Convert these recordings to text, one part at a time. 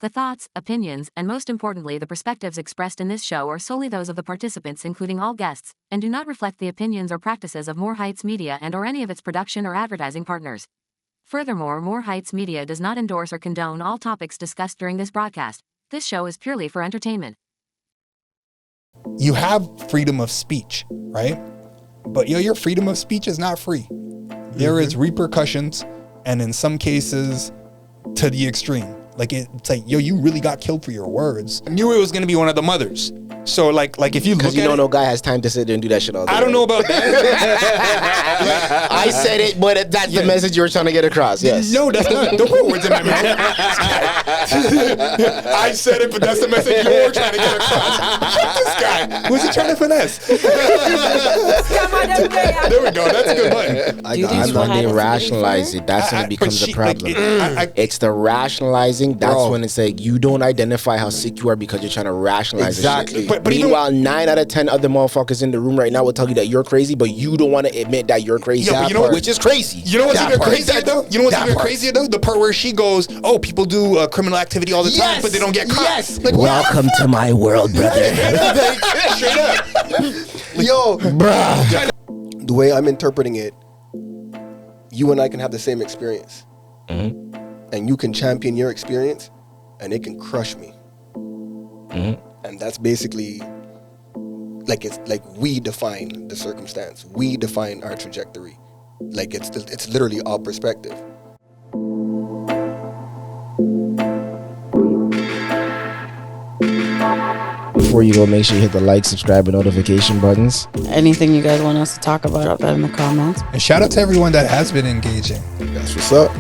The thoughts, opinions, and most importantly the perspectives expressed in this show are solely those of the participants including all guests, and do not reflect the opinions or practices of More Heights Media and or any of its production or advertising partners. Furthermore, More Heights Media does not endorse or condone all topics discussed during this broadcast. This show is purely for entertainment. You have freedom of speech, right? But your freedom of speech is not free. There is repercussions, and in some cases, to the extreme. Like it's like, you really got killed for your words. I knew it was gonna be one of the mothers. So like if you look at no guy has time to sit there and do that shit all day. I don't know about that. I said it, but that's the message you were trying to get across. Yes. No, that's not. Don't put words in my mouth. I said it, but that's the message you were trying to get across. Check this guy. Who's he trying to finesse? There we go. That's a good one. I'm when they rationalize it. That's when it becomes a problem. It's the rationalizing. That's when it's like you don't identify how sick you are because you're trying to rationalize it. Exactly. But meanwhile, 9 out of 10 other motherfuckers in the room right now will tell you that you're crazy, but you don't want to admit that you're crazy. Yeah, Which is crazy. You know what's even crazier though? The part where she goes, "Oh, people do criminal activity all the time, but they don't get caught." Yes. Like, welcome to my world, brother. Straight up. Yo, bruh. The way I'm interpreting it, you and I can have the same experience, and you can champion your experience, and it can crush me. And that's basically like it's like we define the circumstance, we define our trajectory. Like it's literally all perspective. Before you go, make sure you hit the like, subscribe, and notification buttons. Anything you guys want us to talk about, drop that in the comments. And shout out to everyone that has been engaging. That's what's up.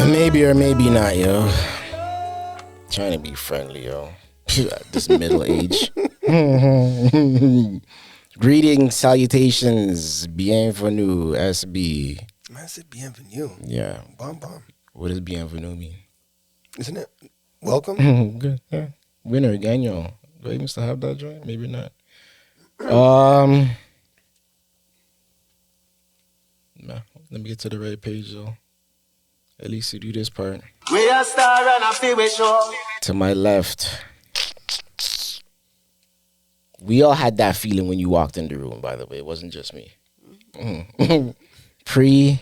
Maybe or maybe not, yo. Trying to be friendly, yo. At this middle age. Greetings, salutations, bienvenue, SB. Man, said bienvenue. Yeah. Bomb. What does bienvenue mean? Isn't it? Welcome. Good. Yeah. Winner again, yo. Do I even still have that joint? Maybe not. Nah. Let me get to the right page, though. At least you do this part. We are star and I feel we show. To my left. We all had that feeling when you walked in the room, by the way. It wasn't just me. Pree.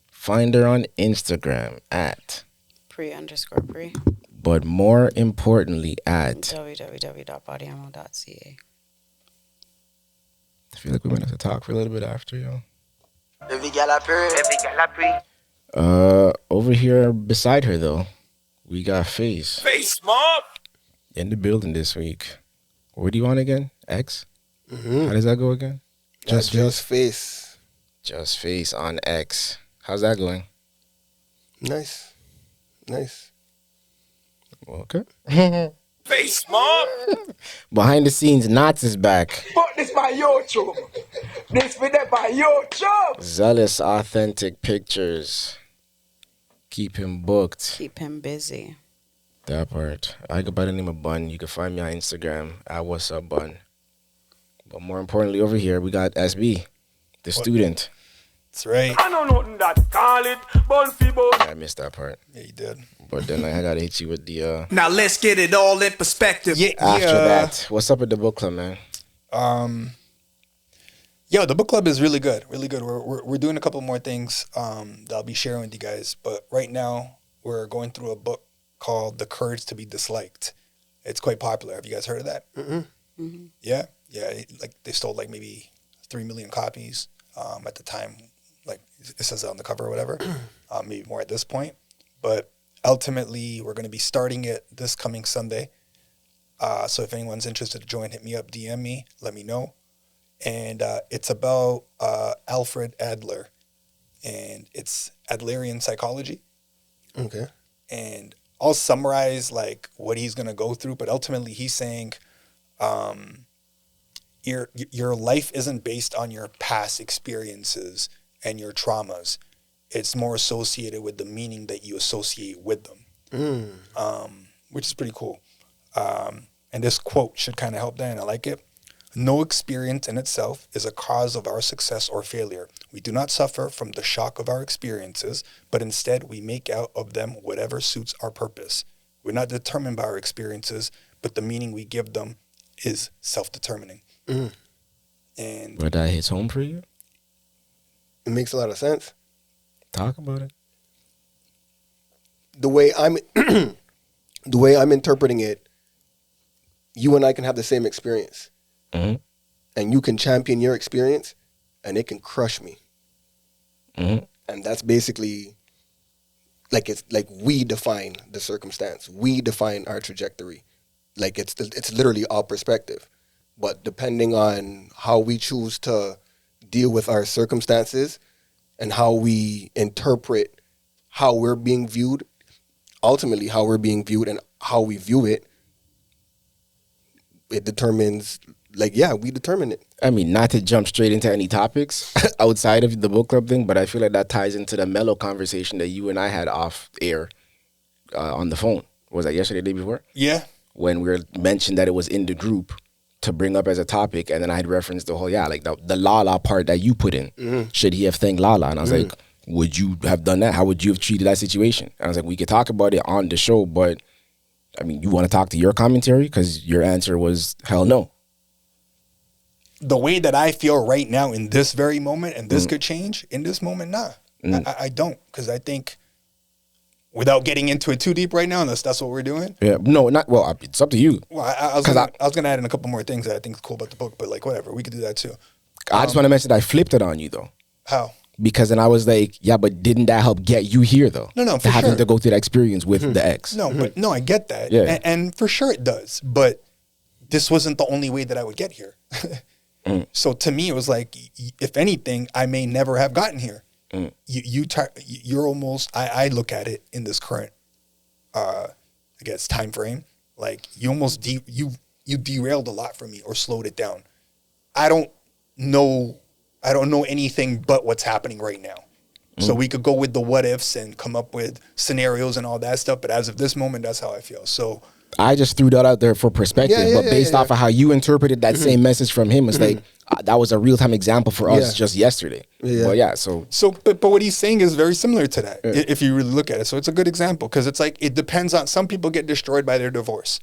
Find her on Instagram at Pree_Pree. But more importantly at www.bodyammo.ca. I feel like we might have to talk for a little bit after, yo. Every gal a Pree. Over here beside her, though, we got Face. Face mob. In the building this week. What do you want again? X? How does that go again? Just face. Just Face on X. How's that going? Nice. Okay. Face mob. Behind the scenes, Knots is back. But this my YouTube. This video by YouTube. Zealous, authentic pictures. Keep him booked. Keep him busy. That part. I go by the name of Bun. You can find me on Instagram at wha'SUP Bun. But more importantly, over here, we got SB, the student. That's right. I don't know nothing that call it bun fi bun. I missed that part. Yeah, you did. But then I gotta hit you with the Now let's get it all in perspective. after that. What's up with the book club, man? The book club is really good. We're doing a couple more things that I'll be sharing with you guys. But right now, we're going through a book called The Courage to be Disliked. It's quite popular. Have you guys heard of that? Yeah. They sold like maybe 3 million copies at the time. Like it says on the cover or whatever. Maybe more at this point. But ultimately, we're going to be starting it this coming Sunday. So if anyone's interested to join, hit me up, DM me, let me know. And it's about Alfred Adler, and it's Adlerian psychology. Okay. And I'll summarize like what he's gonna go through, but ultimately he's saying, your life isn't based on your past experiences and your traumas. It's more associated with the meaning that you associate with them, which is pretty cool. And this quote should kind of help that, and I like it. No experience in itself is a cause of our success or failure. We do not suffer from the shock of our experiences, but instead we make out of them whatever suits our purpose. We're not determined by our experiences, but the meaning we give them is self-determining. And But that hits home for you? It makes a lot of sense. Talk about it. The way I'm interpreting it, you and I can have the same experience. And you can champion your experience, and it can crush me. And that's basically like, it's like we define the circumstance. We define our trajectory. Like it's literally our perspective. But depending on how we choose to deal with our circumstances and how we interpret how we're being viewed, ultimately how we're being viewed and how we view it, it determines, like, yeah, we determine it. I mean, not to jump straight into any topics outside of the book club thing, but I feel like that ties into the mellow conversation that you and I had off air on the phone. Was that yesterday, the day before? yeah, When we mentioned that it was in the group to bring up as a topic, and then I had referenced the whole, like the Lala part that you put in. Should he have thanked Lala? And I was like, would you have done that? How would you have treated that situation? And I was like, we could talk about it on the show, but I mean, you want to talk to your commentary? Because your answer was, hell no. the way that I feel right now in this very moment, and this could change in this moment, nah. I don't, because I think, without getting into it too deep right now, unless that's what we're doing. Yeah, no, not, well, it's up to you. Well, I was going to add in a couple more things that I think is cool about the book, but like, whatever, we could do that too. I just want to mention that I flipped it on you, though. How? Because then I was like, yeah, but didn't that help get you here, though? No, for having sure. to go through the experience with the ex. No, but no, I get that. Yeah. And for sure it does. But this wasn't the only way that I would get here. So to me, it was like, if anything, I may never have gotten here. You're almost, I look at it in this current, I guess, time frame. Like, you almost, you derailed a lot for me or slowed it down. I don't know anything but what's happening right now. So we could go with the what ifs and come up with scenarios and all that stuff. But as of this moment, that's how I feel. So I just threw that out there for perspective, but based off of how you interpreted that same message from him, it's like, that was a real-time example for us just yesterday. Well, but what he's saying is very similar to that, if you really look at it. So it's a good example, because it's like, it depends on, some people get destroyed by their divorce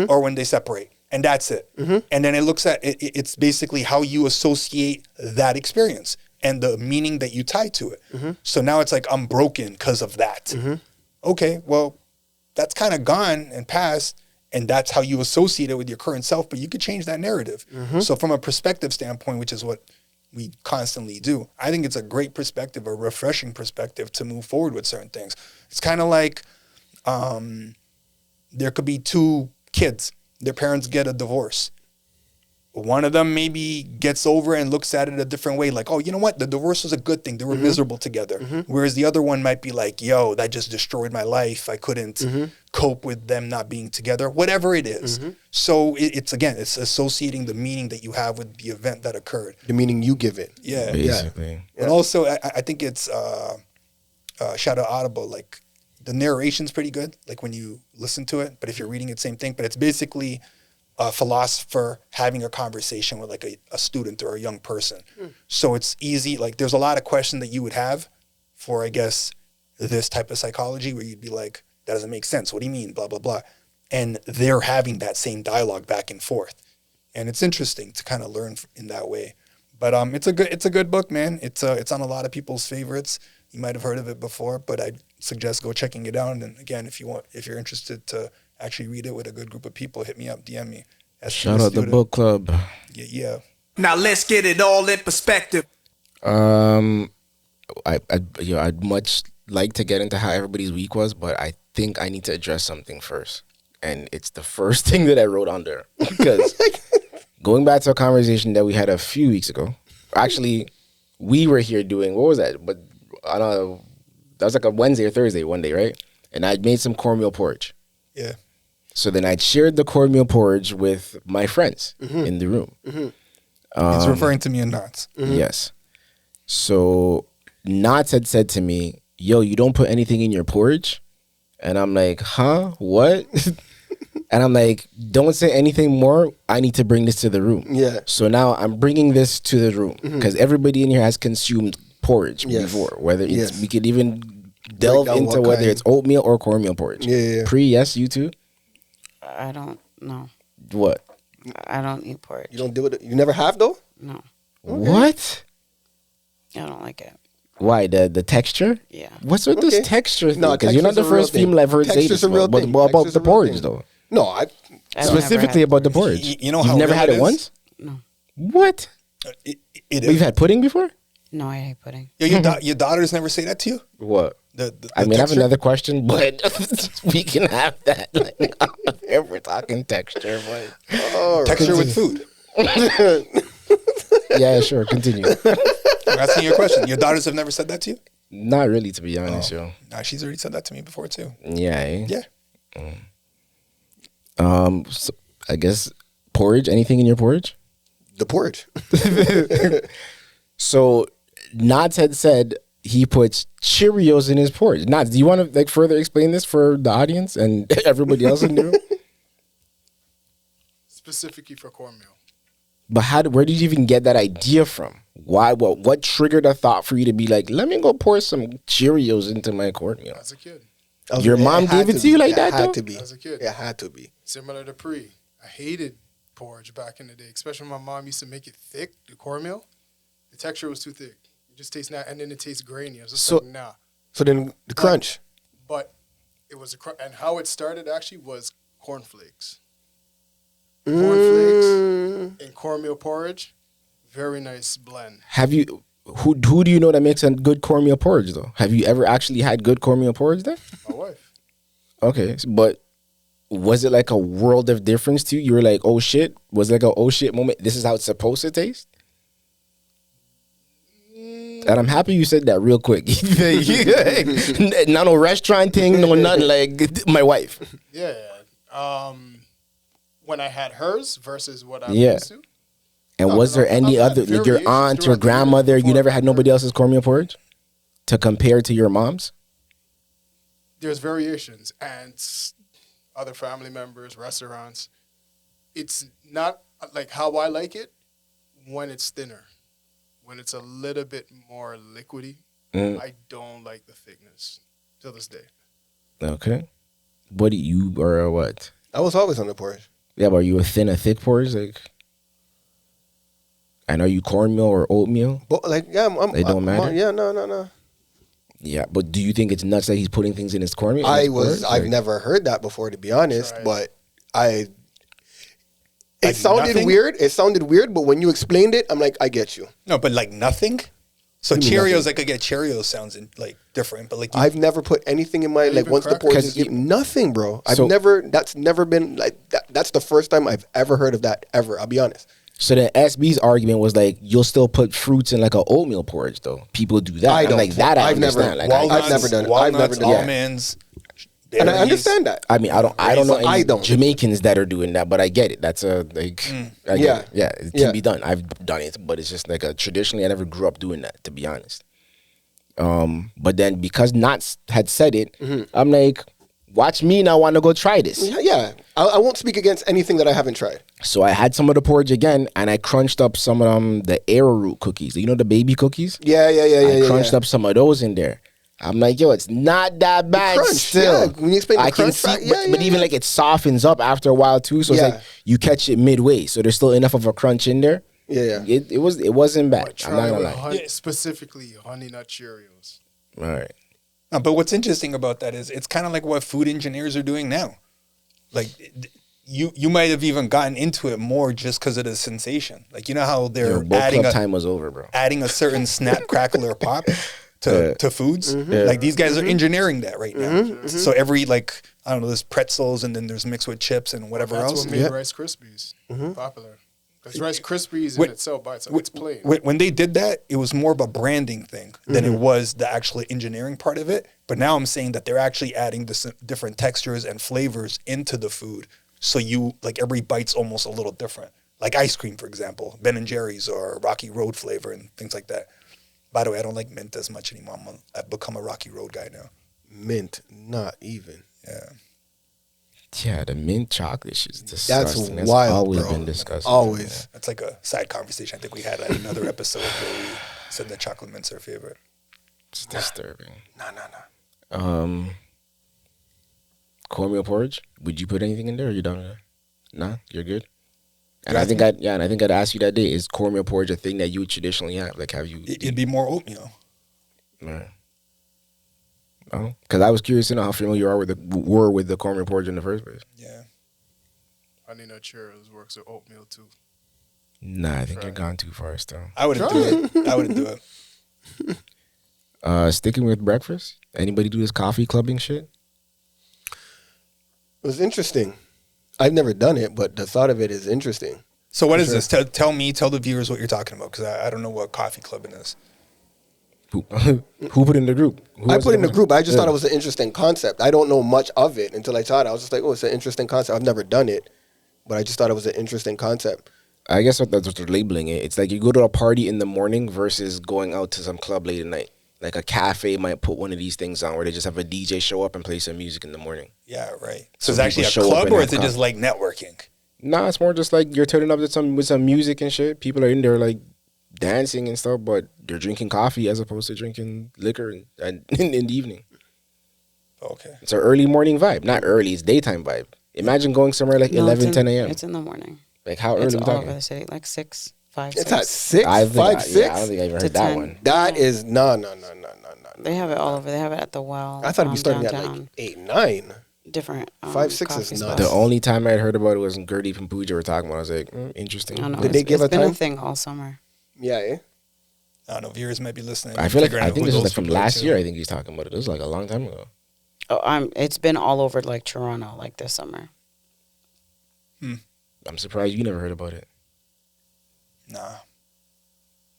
or when they separate, and that's it. And then it looks at, it's basically how you associate that experience and the meaning that you tie to it. So now it's like, I'm broken because of that. Okay, well, that's kind of gone and passed, and that's how you associate it with your current self, but you could change that narrative. So from a perspective standpoint, which is what we constantly do, I think it's a great perspective, a refreshing perspective to move forward with certain things. It's kind of like, there could be two kids, their parents get a divorce. One of them maybe gets over and looks at it a different way, like, oh, you know what? The divorce was a good thing. They were miserable together. Whereas the other one might be like, yo, that just destroyed my life. I couldn't cope with them not being together, whatever it is. So it's associating the meaning that you have with the event that occurred. The meaning you give it. Yeah. basically. And also, I think it's, shout out Audible, like, the narration's pretty good, like when you listen to it, but if you're reading it, same thing. But it's basically a philosopher having a conversation with like a student or a young person. So it's easy. Like, there's a lot of questions that you would have for, I guess, this type of psychology, where you'd be like, that doesn't make sense. What do you mean? Blah, blah, blah. And they're having that same dialogue back and forth. And it's interesting to kind of learn in that way. But it's a good book, man. It's on a lot of people's favorites. You might have heard of it before, but I'd suggest go checking it out. And again, if you're interested to actually read it with a good group of people, hit me up, DM me. Shout out the book club. Yeah. Now let's get it all in perspective. I'd much like to get into how everybody's week was, but I think I need to address something first. And it's the first thing that I wrote on there. Because going back to a conversation that we had a few weeks ago, actually, we were here doing, what was that? But I don't know, that was like a Wednesday or Thursday one day, right? And I'd made some cornmeal porridge. Yeah. So then I'd shared the cornmeal porridge with my friends in the room. He's referring to me and Knots. Yes. So Knots had said to me, yo, you don't put anything in your porridge? And I'm like, huh? What? And I'm like, don't say anything more. I need to bring this to the room. Yeah. So now I'm bringing this to the room because everybody in here has consumed porridge before. Whether it's we could even delve into whether it's oatmeal or cornmeal porridge. Yeah. Pree, yes, you too. I don't know. What? I don't eat porridge. You don't deal with it. You never have though. No, What? I don't like it. Why the texture? Yeah. What's with this texture thing? No, Because you're not the first female I've heard say this. But what about the porridge though? No, I've Specifically never had about the porridge. porridge. You know how you've never real had it it is? once? No, What? It But is. you've had pudding before? no, I hate pudding. Yo, your daughters never say that to you? What? The I mean, I have texture? another question, but we can have that. Like, if we're talking texture, but Texture with food. yeah, sure, continue. I'm asking you a question. Your daughters have never said that to you? Not really, to be honest, yo. Nah, she's already said that to me before too. Yeah. Eh? Yeah. So I guess porridge. Anything in your porridge? the porridge. So Nods had said he puts Cheerios in his porridge. Nods, do you want to like further explain this for the audience and everybody else in the room? Specifically for cornmeal. But where did you even get that idea from? Why? What triggered a thought for you to be like, let me go pour some Cheerios into my cornmeal? As a kid. Your mom gave it to you like that, though? It had to be. As a kid. It had to be. Similar to Pree. I hated porridge back in the day, especially when my mom used to make it thick, the cornmeal. The texture was too thick. It just tastes and then it tastes grainy. I was just like, nah. So then the crunch. But it was and how it started actually was cornflakes. Mm. Cornflakes and cornmeal porridge, very nice blend. Have you? Who do you know that makes a good cornmeal porridge though? Have you ever actually had good cornmeal porridge then? My wife. Okay, but was it like a world of difference to you? You were like, oh shit. Was it like a oh shit moment? This is how it's supposed to taste. And I'm happy you said that real quick. Not no restaurant thing, no nothing like my wife. Yeah. When I had hers versus what I'm Yeah. used to. And No, was there I've any had other, like your variations aunt or throughout the grandmother, years you never had before. nobody else's cornmeal porridge to compare to your mom's? There's variations, aunts, other family members, restaurants. It's not like how I like it when it's thinner. When it's a little bit more liquidy, I don't like the thickness till this day. Okay. What do you, or what? I was always on the porridge. Yeah, but are you a thick porridge? Like, and are you cornmeal or oatmeal? But like, yeah, They don't matter? Yeah, no. Yeah, but do you think it's nuts that he's putting things in his cornmeal? I've never heard that before, to be honest. Right. But it Like sounded nothing? weird. It sounded weird, but when you explained it, I'm like, I get you. No, but like nothing. So What do you mean Cheerios, nothing? I could get Cheerios sounds like different, but like I've never put anything in my like even once the crackers? porridge is given. Nothing, bro. That's never been like that. That's the first time I've ever heard of that ever. I'll be honest. So then SB's argument was like, you'll still put fruits in like a oatmeal porridge though. People do that. I I'm don't. like that. I've never- understand. Like, walnuts, I've never done it. I've walnuts, never done it. almonds, And I berries. understand that. I mean, I don't know any I don't. Jamaicans that are doing that, but I get it. That's I get Yeah. it. Yeah, it can Yeah. be done. I've done it, but it's just like traditionally, I never grew up doing that, to be honest. But then because Knots had said it, I'm like, watch me now want to go try this. Yeah, I won't speak against anything that I haven't tried. So I had some of the porridge again, and I crunched up some of the arrowroot cookies. You know the baby cookies? Yeah. I crunched up some of those in there. I'm like, yo, it's not that bad crunch, still. yeah. When you explain the I can crunch see, fact, but even like it softens up after a while too. So Yeah. it's like you catch it midway. So there's still enough of a crunch in there. Yeah. It wasn't bad. But I'm not try gonna with lie. specifically Honey Nut Cheerios. All right. No, but what's interesting about that is it's kind of like what food engineers are doing now. Like you might have even gotten into it more just because of the sensation. Like you know how Your they're book adding club a, time was over, bro. adding a certain snap, crackle, or pop to foods. Like these guys are engineering that right now. So every like I don't know, there's pretzels and then there's mixed with chips and whatever That's else. what made Rice Krispies popular. Because Rice Krispies in itself by itself, it's plain. When they did that, it was more of a branding thing than it was the actual engineering part of it. But now I'm saying that they're actually adding this different textures and flavors into the food. So you like every bite's almost a little different. Like ice cream, for example, Ben & Jerry's or Rocky Road flavor and things like that. By the way, I don't like mint as much anymore. I've become a Rocky Road guy now. Mint, not even. Yeah. Yeah, the mint chocolate shit is disgusting. That's wild, always bro. been disgusting. Always. That's like a side conversation I think we had at another episode where we said that chocolate mint's our favorite. It's disturbing. Nah. Cornmeal porridge. Would you put anything in there? Or are you done with that? Nah, you're good. And You I asking think I'd ask you that day. Is cornmeal porridge a thing that you would traditionally have? Like, have you? It'd be more oatmeal. Right. Oh, because I was curious to know how familiar you were with the cornmeal porridge in the first place. Yeah. Honey Nut Cheerios works with oatmeal too. Nah, I think you're gone too far still. I wouldn't do it. I wouldn't do it. Sticking with breakfast. Anybody do this coffee clubbing shit? It was interesting. I've never done it, but the thought of it is interesting. So what is this? Tell the viewers what you're talking about, because I don't know what coffee clubbing is. Who put in the group? I put it in the group. I just thought it was an interesting concept. I don't know much of it until I saw it. I was just like, oh, it's an interesting concept. I've never done it, but I just thought it was an interesting concept. I guess that's what they're labeling it. It's like you go to a party in the morning versus going out to some club late at night. Like a cafe might put one of these things on where they just have a DJ show up and play some music in the morning. Yeah, right. So So it's actually a people show up club, and or have is it just coffee. like networking? Nah, it's more just like you're turning up to with some music and shit. People are in there like dancing and stuff, but they're drinking coffee as opposed to drinking liquor in the evening. Okay. It's an early morning vibe. Not early, it's daytime vibe. Imagine going somewhere like 11, 10 a.m. It's in the morning. Like how early It's we all talking? over the city, like 6, 5, It's 6. at 6, I think 5, 6. I don't think I even To heard that 10. one. That is no. They have it all over. They have it at the well. I thought it'd be starting downtown. at like 8, 9. Different 5, 6 is coffee nuts. The spots. only time I had heard about it was when Gertie and Pooja were talking about it. I was like, interesting. I don't know. Did they give it's a been time? a thing all summer. Yeah, eh? I don't know. Viewers might be listening. I feel like figuring I out think who this was those like from people are last too. year. I think he's talking about it. It was like a long time ago. Oh, it's been all over like Toronto, like this summer. I'm surprised you never heard about it. Nah.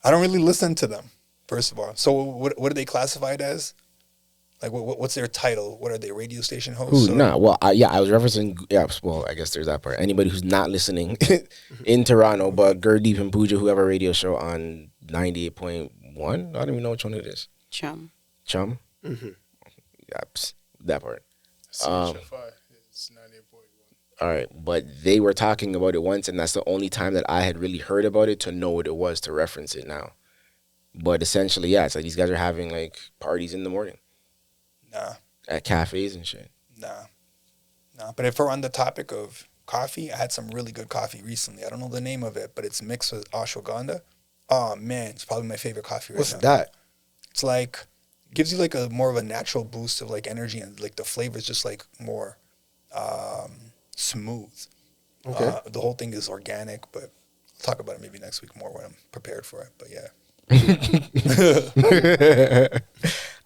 I don't really listen to them, first of all. So what are they classified as? Like, what's their title? What are they, radio station hosts? Who? Nah. Well, I was referencing. Yeah. Well, I guess there's that part. Anybody who's not listening in Toronto, but Gurdeep and Pooja, who have a radio show on 98.1. I don't even know which one it is. Chum. Chum. Yep. That part. CHFI is 98.1. All right, but they were talking about it once, and that's the only time that I had really heard about it to know what it was to reference it now. But essentially, yeah, it's like these guys are having like parties in the morning. Nah. At cafes and shit. Nah. But if we're on the topic of coffee, I had some really good coffee recently. I don't know the name of it, but it's mixed with ashwagandha. Oh, man, it's probably my favorite coffee right What's now. that? It's like, gives you like a more of a natural boost of like energy, and like the flavor is just like more smooth. Okay. The whole thing is organic, but I'll talk about it maybe next week more when I'm prepared for it. But yeah.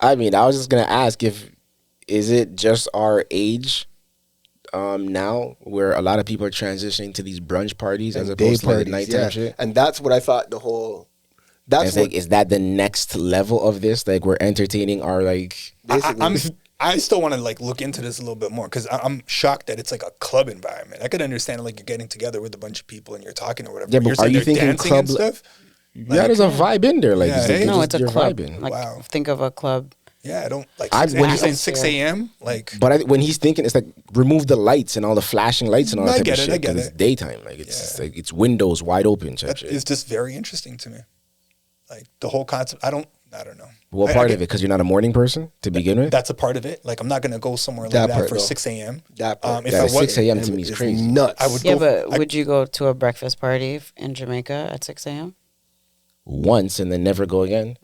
I mean, I was just gonna ask is it just our age now where a lot of people are transitioning to these brunch parties as And opposed day to like the parties, nighttime yeah. shit? And that's what I thought the whole. That's It's what, like, is that the next level of this? Like we're entertaining our like. basically. I still want to like look into this a little bit more, because I'm shocked that it's like a club environment. I could understand like you're getting together with a bunch of people and you're talking or whatever. Yeah, but you're are saying you they're thinking dancing club and stuff? Yeah, there's a vibe in there. Like, Yeah, it's like eh? No, it's a you're club. vibing. Like Wow. think of a club. Yeah, I don't like. I- 6 when you're you- saying 6 a.m. Like, But when he's thinking, it's like remove the lights and all the flashing lights and all that I type get of it, shit. I get 'Cause it's it. daytime. Like it's Yeah. just like it's windows wide open type that shit. is just very interesting to me. Like the whole concept. I don't know. What I part get- of it? Because you're not a morning person to begin with. That's a part of it. Like I'm not gonna go somewhere like That that part, for though. 6 a.m. That part. If Yeah, I was 6 a.m. to me is It's crazy. nuts. I would Yeah, go. but would you go to a breakfast party in Jamaica at 6 a.m.? Once and then never go again.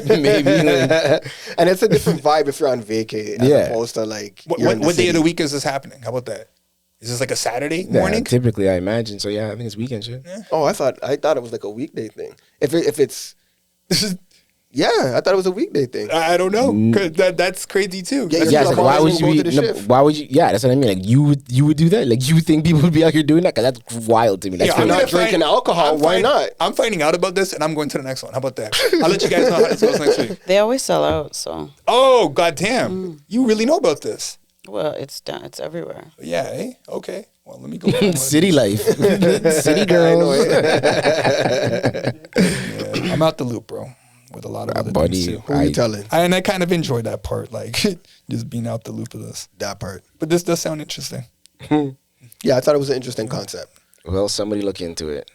Maybe. Like, And it's a different vibe if you're on vacay as Yeah. opposed to like. What, you're in what day of the city. week is this happening? How about that? Is this like a Saturday yeah, morning? typically, I imagine. So yeah, I think it's weekend shit. Oh, I thought it was like a weekday thing. If it's. Yeah, I thought it was a weekday thing. I don't know. 'Cause that's crazy too. Yeah, That's Yeah, You're it's not like, why bothering would to you? go to the No, shift. why would you? Yeah, that's what I mean. Like you would do that. Like you think people would be out here doing that? 'Cause that's wild to me. That's Yeah, I'm crazy. not drinking alcohol, why not? I'm finding out about this and I'm going to the next one. How about that? I'll let you guys know how this goes next week. They always sell out, so Oh, goddamn. You really know about this. well, it's done. It's everywhere. Yeah, eh? Okay. Well, let me go. find one. City life, city girls. Yeah, I'm out the loop, bro. With a lot of other buddy, things too. Who are you telling? And I kind of enjoy that part, like just being out the loop of this. That part. But this does sound interesting. Yeah, I thought it was an interesting concept. Well, somebody look into it.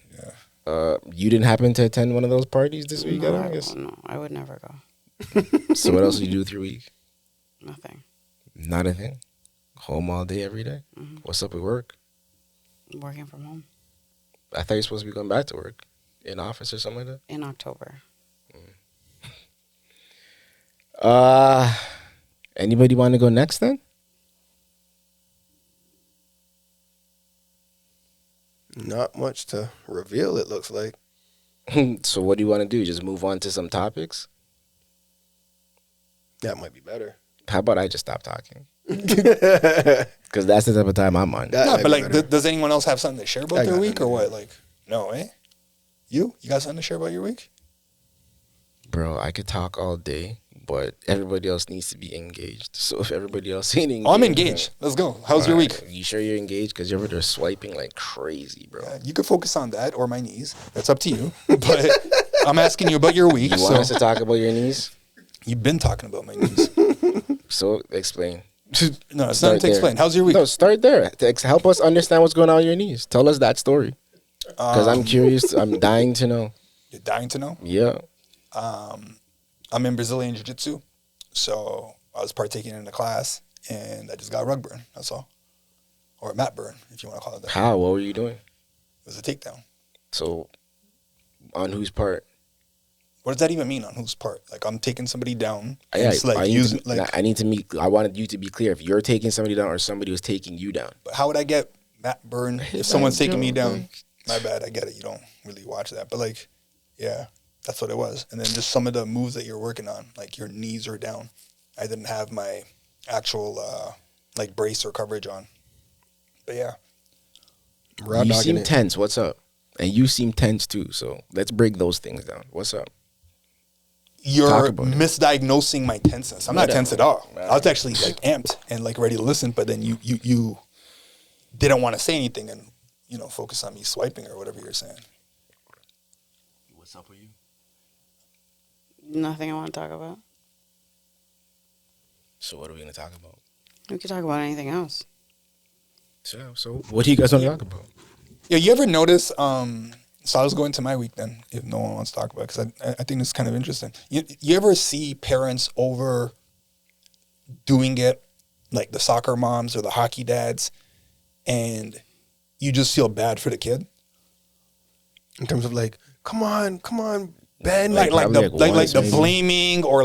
Yeah. You didn't happen to attend one of those parties this week, No, I guess? no, I would never go. So what else did you do with your week? Nothing. Not a thing? Home all day, every day? Mm-hmm. What's up with work? Working from home. I thought you were supposed to be going back to work. In office or something like In October. that? Anybody want to go next then? Not much to reveal, it looks like. So what do you want to do? Just move on to some topics? That might be better. How about I just stop talking? Because that's the type of time I'm on. No, but like, does anyone else have something to share about their week or what? Like, no, eh? You got something to share about your week? Bro, I could talk all day, but everybody else needs to be engaged. So if everybody else ain't engaged... Oh, I'm engaged. Let's go. How's your week? You sure you're engaged? Because you're over there swiping like crazy, bro. Yeah, you could focus on that or my knees. That's up to you. But I'm asking you about your week. You want us to talk about your knees? You've been talking about my knees. So explain. No, it's nothing to explain. How's your week? No, start there. Help us understand what's going on with your knees. Tell us that story. Because I'm curious. I'm dying to know. You're dying to know? Yeah. I'm in Brazilian Jiu-Jitsu, so I was partaking in the class, and I just got rug burn, that's all. Or mat burn, if you want to call it that. How? What were you doing? It was a takedown. So, on whose part? What does that even mean, on whose part? Like, I'm taking somebody down. Yeah, it's like I wanted you to be clear. If you're taking somebody down or somebody was taking you down. But how would I get mat burn if someone's taking me down? My bad, I get it. You don't really watch that. But, like, yeah. That's what it was. And then just some of the moves that you're working on, like your knees are down. I didn't have my actual like brace or coverage on. But yeah. You seem tense. What's up? And you seem tense too. So let's break those things down. What's up? You're misdiagnosing my tenseness. I'm not tense at all. I was actually like amped and like ready to listen, but then you didn't want to say anything and, you know, focus on me swiping or whatever you're saying. What's up with you? Nothing I want to talk about. So what are we going to talk about? We could talk about anything else. So what do you guys want to talk about? Yeah, you ever notice, so I was going to my week then, if no one wants to talk about it, because I think this is kind of interesting. You ever see parents overdoing it, like the soccer moms or the hockey dads, and you just feel bad for the kid? In terms of like, come on, Ben, like the blaming or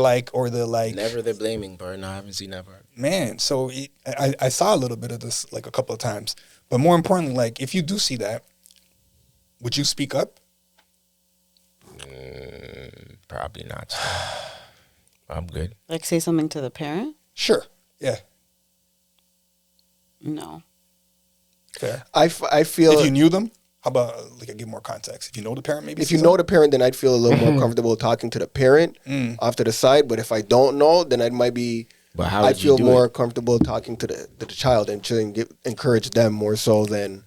the like. Never the blaming part. No, I haven't seen that part. Man, so I saw a little bit of this like a couple of times, but more importantly, like if you do see that, would you speak up? Probably not. I'm good. Like say something to the parent? Sure. Yeah. No. Fair. I feel if you knew them. How about, like, I give more context? If you know the parent, maybe? If you know the parent, then I'd feel a little more comfortable talking to the parent off to the side. But if I don't know, then I'd feel more comfortable talking to the child and encourage them more so than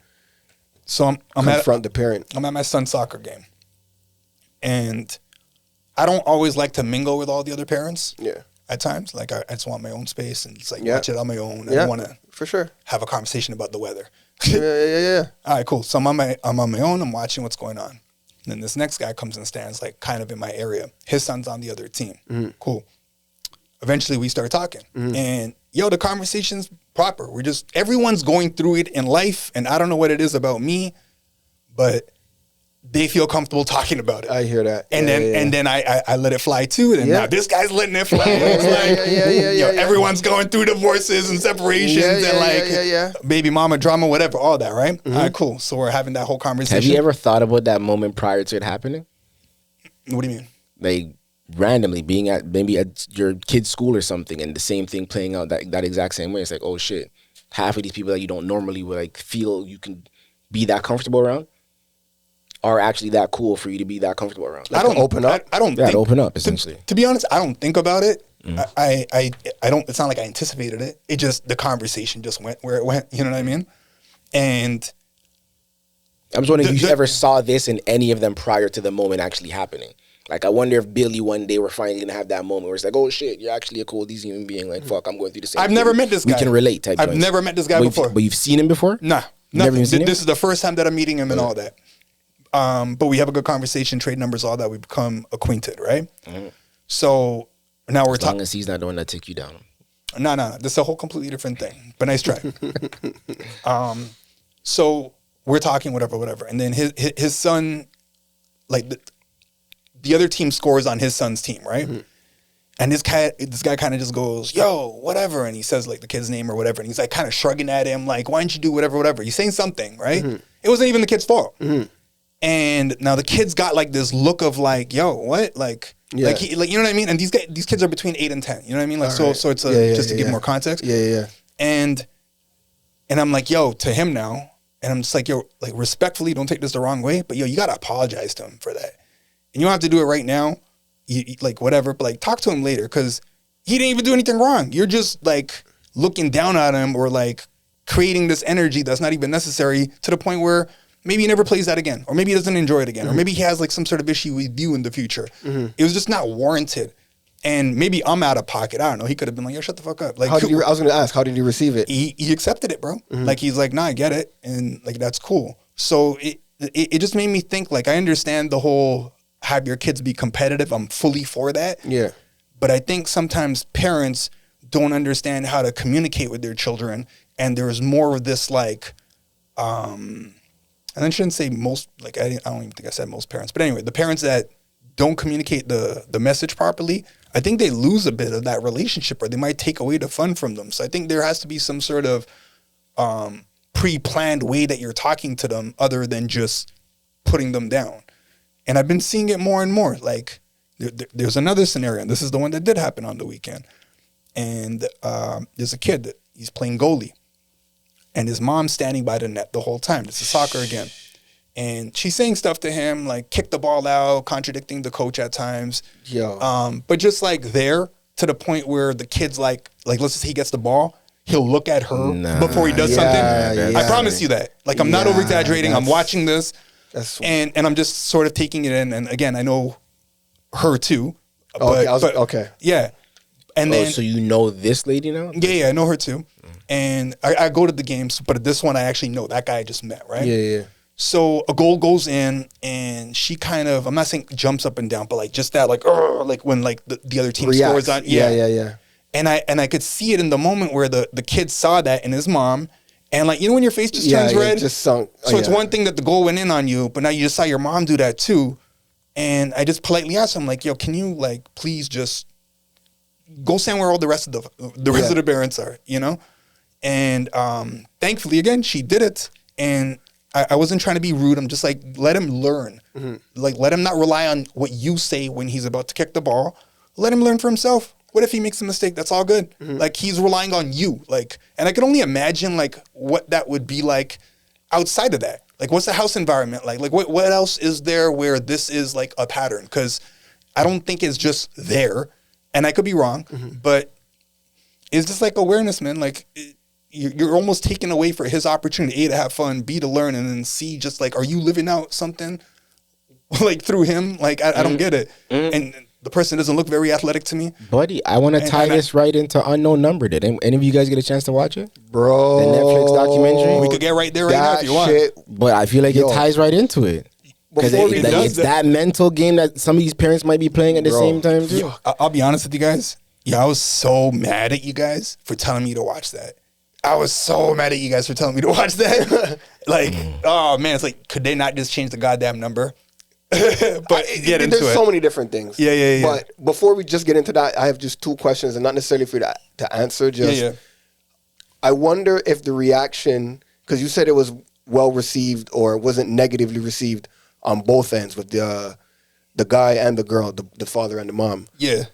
I'm confront the parent. I'm at my son's soccer game. And I don't always like to mingle with all the other parents. Yeah. At times. Like, I just want my own space and it's like watch it on my own. I don't want to for sure have a conversation about the weather. Yeah. All right, cool. So I'm on my own. I'm watching what's going on. And then this next guy comes and stands like kind of in my area. His son's on the other team. Mm-hmm. Cool. Eventually we start talking. Mm-hmm. And the conversation's proper. Everyone's going through it in life. And I don't know what it is about me, but they feel comfortable talking about it. I hear that. And then I let it fly too. And now this guy's letting it fly. It's everyone's going through divorces and separations and baby mama drama, whatever, all that, right? Mm-hmm. All right, cool. So we're having that whole conversation. Have you ever thought about that moment prior to it happening? What do you mean? Like randomly being at your kid's school or something and the same thing playing out that exact same way. It's like, oh shit, half of these people that you don't normally would like feel you can be that comfortable around are actually that cool for you to be that comfortable around. Like I don't open up. I don't think, open up essentially. To be honest, I don't think about it. I don't. It's not like I anticipated it. It just the conversation just went where it went. You know what I mean? And I'm just wondering if you ever saw this in any of them prior to the moment actually happening. Like, I wonder if Billy one day we're finally gonna have that moment where it's like, oh shit, you're actually a cool, decent human being. Like, fuck, I'm going through the same. I've never met this guy. We can relate. Type. I've never met this guy before. But you've seen him before? Nah, never even seen him? This is the first time that I'm meeting him and all that. But we have a good conversation, trade numbers, all that. We become acquainted, right? Mm-hmm. So now we're talking. As long as he's not the one that took you down. No. This is a whole completely different thing. But nice try. So we're talking, whatever. And then his son, like the other team scores on his son's team, right? Mm-hmm. And this guy kind of just goes, yo, whatever. And he says like the kid's name or whatever. And he's like kind of shrugging at him like, why don't you do whatever. He's saying something, right? Mm-hmm. It wasn't even the kid's fault. Mm-hmm. And now the kid's got like this look of like, yo, what? Like, you know what I mean? And these kids are between 8 and 10. You know what I mean? Like, so it's just to give more context. Yeah. And I'm like, yo, to him now. And I'm just like, yo, like respectfully, don't take this the wrong way. But yo, you got to apologize to him for that. And you don't have to do it right now. You, like whatever, but like talk to him later because he didn't even do anything wrong. You're just like looking down at him or like creating this energy that's not even necessary to the point where maybe he never plays that again, or maybe he doesn't enjoy it again, or maybe he has like some sort of issue with you in the future. Mm-hmm. It was just not warranted. And maybe I'm out of pocket. I don't know. He could have been like, yo, shut the fuck up. Like, I was going to ask, how did he receive it? He accepted it, bro. Mm-hmm. Like, he's like, nah, I get it. And like, that's cool. So it just made me think, like, I understand the whole have your kids be competitive. I'm fully for that. Yeah. But I think sometimes parents don't understand how to communicate with their children. And there's more of this like, and I shouldn't say most, like, I don't even think I said most parents. But anyway, the parents that don't communicate the message properly, I think they lose a bit of that relationship or they might take away the fun from them. So I think there has to be some sort of pre-planned way that you're talking to them other than just putting them down. And I've been seeing it more and more. Like, there's another scenario. And this is the one that did happen on the weekend. And there's a kid that he's playing goalie. And his mom's standing by the net the whole time. This is soccer again. And she's saying stuff to him, like kick the ball out, contradicting the coach at times. But just like there to the point where the kid's like let's just say he gets the ball, he'll look at her before he does something. Yeah. I promise you that. Like, I'm not over-exaggerating. I'm watching this. And I'm just sort of taking it in. And again, I know her too. Okay. Yeah. And then, so you know this lady now? Yeah, I know her too. And I go to the games, but this one I actually know. That guy I just met, right? Yeah. So a goal goes in, and she kind of, I'm not saying jumps up and down, but like just that, like when like the other team scores on. Yeah. And I could see it in the moment where the kid saw that and his mom, and like, you know when your face just turns red? Just sunk. So it's one thing that the goal went in on you, but now you just saw your mom do that too. And I just politely asked him, like, yo, can you like please just go stand where all the rest of the parents are, you know? And thankfully, again, she did it. And I wasn't trying to be rude. I'm just like, let him learn. Mm-hmm. Like, let him not rely on what you say when he's about to kick the ball. Let him learn for himself. What if he makes a mistake? That's all good. Mm-hmm. Like, he's relying on you. Like, and I could only imagine like what that would be like outside of that. Like, what's the house environment like? Like, what else is there where this is like a pattern? Because I don't think it's just there. And I could be wrong, but it's just like awareness, man. Like, you're almost taking away for his opportunity, A, to have fun, B, to learn, and then C, just like, are you living out something like through him? Like, I don't get it. And the person doesn't look very athletic to me. Buddy, I want to tie this right into Unknown Number. Did any of you guys get a chance to watch it? Bro. The Netflix documentary? We could get right there right now if you want. But I feel like it ties right into it. Because it's that mental game that some of these parents might be playing at the same time too. I'll be honest with you guys. Yeah, I was so mad at you guys for telling me to watch that. I was so mad at you guys for telling me to watch that. Like, oh man, it's like, could they not just change the goddamn number? But get into it. There's so many different things. Yeah. But before we just get into that, I have just two questions, and not necessarily for you to answer. I wonder if the reaction, because you said it was well received or wasn't negatively received on both ends with the guy and the girl, the father and the mom. Yeah.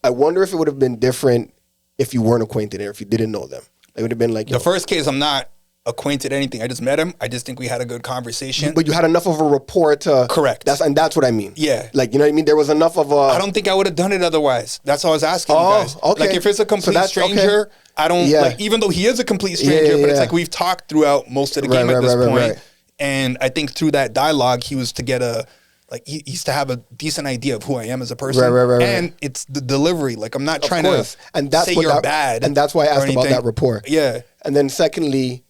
I wonder if it would have been different if you weren't acquainted or if you didn't know them. It would have been like... The first case, I'm not acquainted anything. I just met him. I just think we had a good conversation. But you had enough of a rapport to... Correct. That's what I mean. Yeah. Like, you know what I mean? There was enough of a... I don't think I would have done it otherwise. That's all I was asking you guys. Okay. Like, if it's a complete stranger, okay. I don't... Like, even though he is a complete stranger, but it's like we've talked throughout most of the game at this point. And I think through that dialogue, he was to get a like he used to have a decent idea of who I am as a person. Right. And it's the delivery. Like I'm not trying to say you're bad. And that's why I asked about that rapport. Yeah. And then secondly,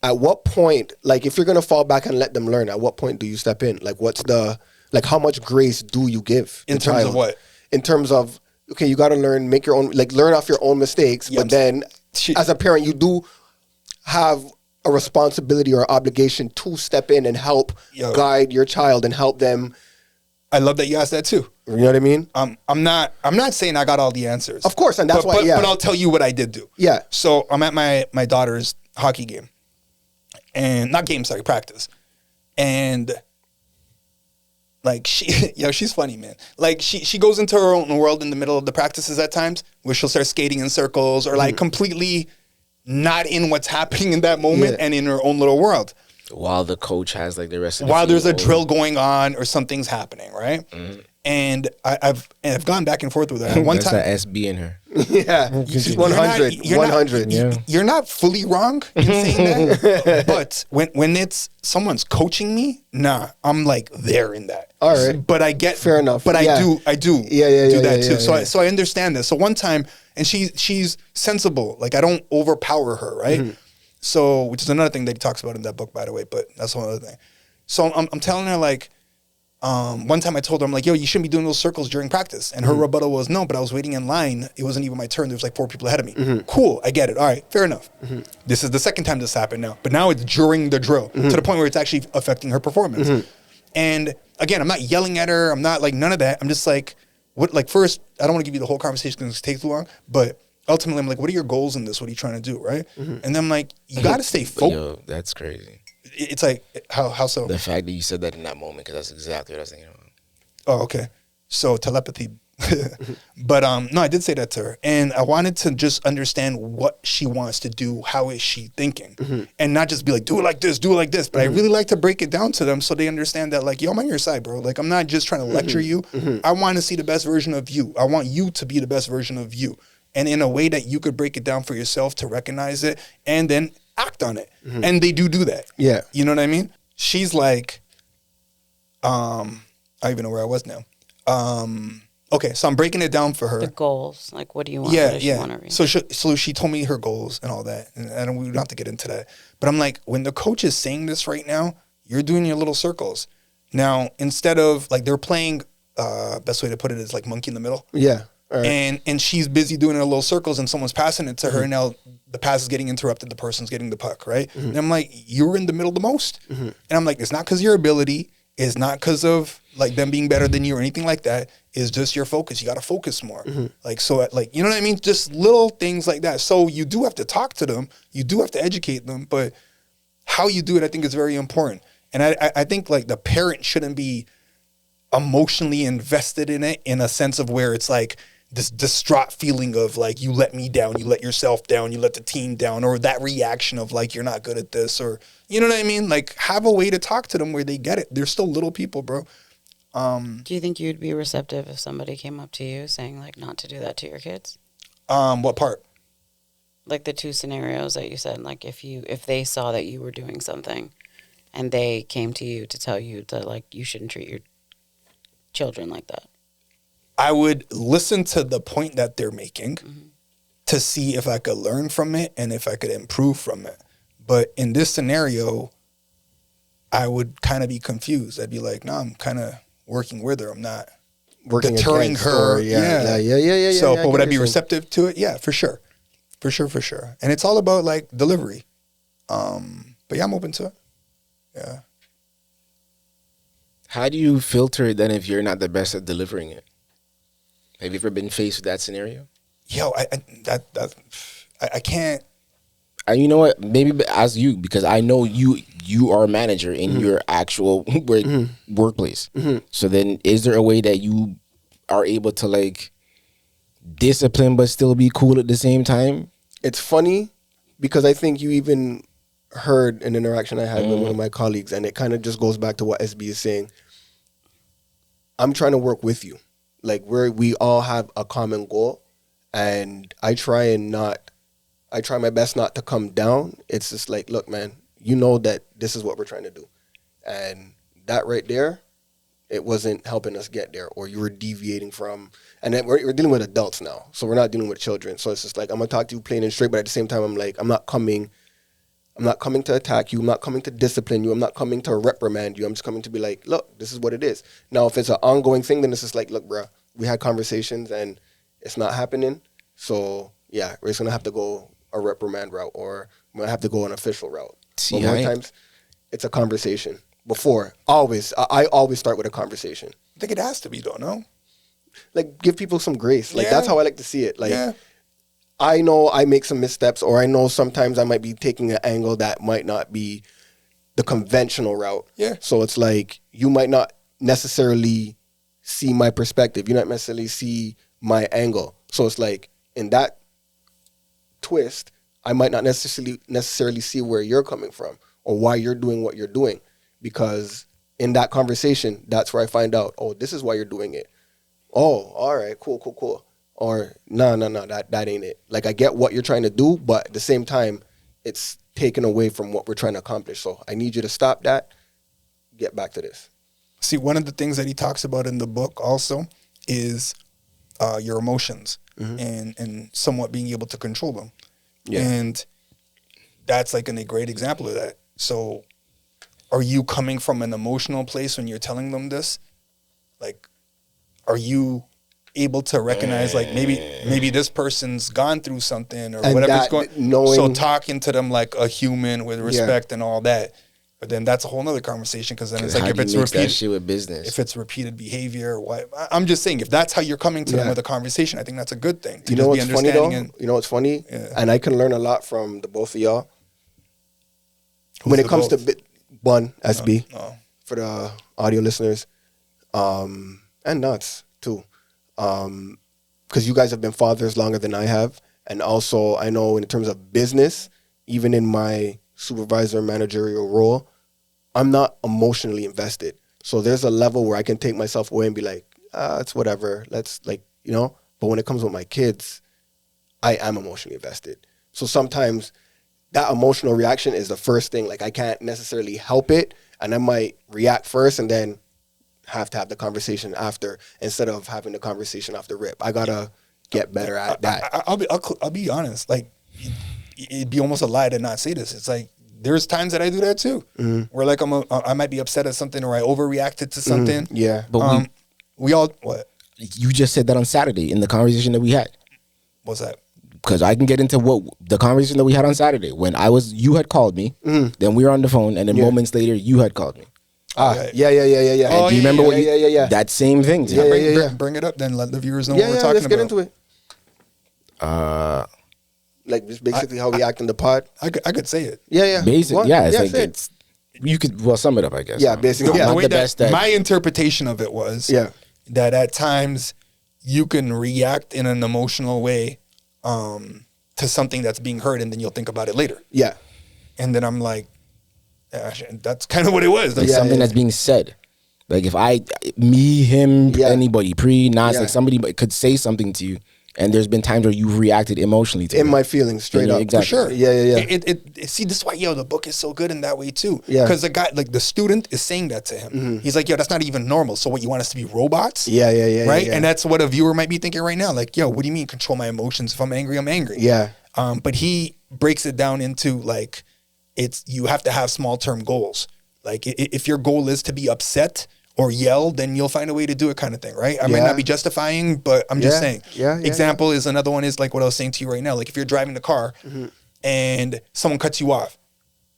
at what point, like if you're gonna fall back and let them learn, at what point do you step in? Like how much grace do you give? In terms of what? In terms of, okay, you gotta learn, make your own, like learn off your own mistakes, but then as a parent, you do have a responsibility or obligation to step in and help guide your child and help them. I love that you asked that too. You know what I mean? I'm not saying I got all the answers. Of course, and that's but I'll tell you what I did do. Yeah. So I'm at my daughter's hockey game. And not game, sorry, practice. And like she's funny, man. Like she goes into her own world in the middle of the practices at times where she'll start skating in circles or like completely not in what's happening in that moment and in her own little world. While the coach has like the rest of the while there's a drill going on or something's happening, right? Mm-hmm. And I've gone back and forth with her. One That's time, that SB in her. Yeah, 100. You're not fully wrong in saying that, but when it's someone's coaching me, nah, I'm like there in that. All right, but I get fair enough. But I do do that too. Yeah. So I understand this. So one time, and she's sensible. Like I don't overpower her, right? Mm-hmm. So which is another thing that he talks about in that book, by the way. But that's one other thing. So I'm telling her like. One time I told her, I'm like, yo, you shouldn't be doing those circles during practice. And her rebuttal was, no, but I was waiting in line. It wasn't even my turn. There was like 4 people ahead of me. Mm-hmm. Cool, I get it. All right, fair enough. Mm-hmm. This is the second time this happened now. But now it's during the drill to the point where it's actually affecting her performance. Mm-hmm. And again, I'm not yelling at her. I'm not like none of that. I'm just like, what? Like first, I don't want to give you the whole conversation because it takes too long. But ultimately, I'm like, what are your goals in this? What are you trying to do, right? Mm-hmm. And then I'm like, you got to stay focused. Yo, that's crazy. It's like, how so? The fact that you said that in that moment, because that's exactly what I was thinking about. Oh, okay. So telepathy. But no, I did say that to her. And I wanted to just understand what she wants to do. How is she thinking? And not just be like, do it like this, do it like this. But I really like to break it down to them so they understand that like, yo, I'm on your side, bro. Like I'm not just trying to lecture you. I want to see the best version of you. I want you to be the best version of you. And in a way that you could break it down for yourself to recognize it and then act on it. And they do that. Yeah. You know what I mean? She's like, I don't even know where I was now. Okay, so I'm breaking it down for her. The goals, like what do you want? Yeah, what does she want to read? So she told me her goals and all that, and we don't have to get into that. But I'm like, when the coach is saying this right now, you're doing your little circles. Now, instead of like they're playing, best way to put it is like monkey in the middle. Yeah. All right. And she's busy doing her little circles, and someone's passing it to her. And now the pass is getting interrupted. The person's getting the puck, right? And I'm like, you're in the middle the most. And I'm like, it's not because of your ability. It's not because of like them being better than you or anything like that. It's just your focus. You got to focus more. Like, so like, you know what I mean? Just little things like that. So you do have to talk to them. You do have to educate them, but how you do it, I think is very important. And I think like the parent shouldn't be emotionally invested in it in a sense of where it's like this distraught feeling of like, you let me down, you let yourself down, you let the team down, or that reaction of like, you're not good at this, or, you know what I mean? Like have a way to talk to them where they get it. They're still little people, bro. Do you think you'd be receptive if somebody came up to you saying like not to do that to your kids? What part? Like the 2 scenarios that you said, like if they saw that you were doing something and they came to you to tell you that like you shouldn't treat your children like that. I would listen to the point that they're making to see if I could learn from it and if I could improve from it. But in this scenario, I would kind of be confused. I'd be like, no, I'm kind of working with her. I'm not working deterring her. Yeah. So, but would I be receptive to it? Yeah, for sure. For sure. And it's all about like delivery. But yeah, I'm open to it. Yeah. How do you filter it then if you're not the best at delivering it? Have you ever been faced with that scenario? Yo, I can't. And you know what? Maybe as you, because I know you are a manager in your actual workplace. So then is there a way that you are able to like discipline but still be cool at the same time? It's funny because I think you even heard an interaction I had with one of my colleagues, and it kind of just goes back to what SB is saying. I'm trying to work with you. Like we all have a common goal, and I try my best not to come down. It's just like, look, man, you know that this is what we're trying to do. And that right there it wasn't helping us get there, or you were deviating from. And then we're dealing with adults now, so we're not dealing with children. So it's just like, I'm gonna talk to you plain and straight, but at the same time, I'm like, I'm not coming to attack you. I'm not coming to discipline you. I'm not coming to reprimand you. I'm just coming to be like, look, this is what it is. Now, if it's an ongoing thing, then it's just like, look, bro, we had conversations and it's not happening. So yeah, we're just gonna have to go a reprimand route, or we're gonna have to go an official route. See, but more times, it's a conversation. I always start with a conversation. I think it has to be though, no? Like, give people some grace. Like, that's how I like to see it. Like, yeah. I know I make some missteps, or I know sometimes I might be taking an angle that might not be the conventional route. Yeah. So it's like, you might not necessarily see my perspective. You not necessarily see my angle. So it's like, in that twist, I might not necessarily see where you're coming from or why you're doing what you're doing. Because in that conversation, that's where I find out, oh, this is why you're doing it. Oh, all right, cool. Or no, that ain't it. Like, I get what you're trying to do, but at the same time, it's taken away from what we're trying to accomplish. So I need you to stop that, get back to this. See, one of the things that he talks about in the book also is your emotions and somewhat being able to control them. Yeah. And that's like a great example of that. So are you coming from an emotional place when you're telling them this? Like, are you able to recognize, like, maybe this person's gone through something or whatever's going on? So talking to them like a human with respect and all that. But then that's a whole nother conversation, because then it's like, if it's repeated, shit with business. If it's repeated behavior, I'm just saying, if that's how you're coming to them with a conversation, I think that's a good thing. You know what's funny though? You know what's funny? Yeah. And I can learn a lot from the both of y'all. When it comes to one, SB, for the audio listeners, and nuts too, because you guys have been fathers longer than I have, and also I know in terms of business, even in my supervisor managerial role, I'm not emotionally invested. So there's a level where I can take myself away and be like, it's whatever. Let's, like, you know. But when it comes with my kids, I am emotionally invested. So sometimes that emotional reaction is the first thing. Like, I can't necessarily help it, and I might react first and then have to have the conversation after, instead of having the conversation off the rip. I gotta get better at that. I'll be honest. Like, it'd be almost a lie to not say this. It's like, there's times that I do that too, where like I might be upset at something, or I overreacted to something. Yeah, but we all what? You just said that on Saturday in the conversation that we had. What's that? Because I can get into what the conversation that we had on Saturday when you had called me, then we were on the phone, and then moments later you had called me. Yeah. And do you remember what that same thing? Bring it up, then let the viewers know what we're talking let's get about. into it. Like, just basically how we act in the pod. I could say it. Yeah. Basically, it's you could sum it up, I guess. Yeah, basically. The way that my interpretation of it was that at times you can react in an emotional way to something that's being heard, and then you'll think about it later. Yeah. And then I'm like, that's kind of what it was. Like something that's being said. Like, if anybody, Pree, Nas, like somebody could say something to you, and there's been times where you've reacted emotionally to it. In my feelings, straight up. Exactly. For sure. Yeah. See, this is why, the book is so good in that way too. Yeah. Because the guy, like the student is saying that to him. He's like, that's not even normal. So what, you want us to be robots? Yeah. Right? Yeah. And that's what a viewer might be thinking right now. Like, what do you mean control my emotions? If I'm angry, I'm angry. Yeah. But he breaks it down into, like, you have to have small term goals. Like, if your goal is to be upset or yell, then you'll find a way to do it, kind of thing, right? I might not be justifying, but I'm just saying. Example is another one is like what I was saying to you right now. Like, if you're driving the car and someone cuts you off.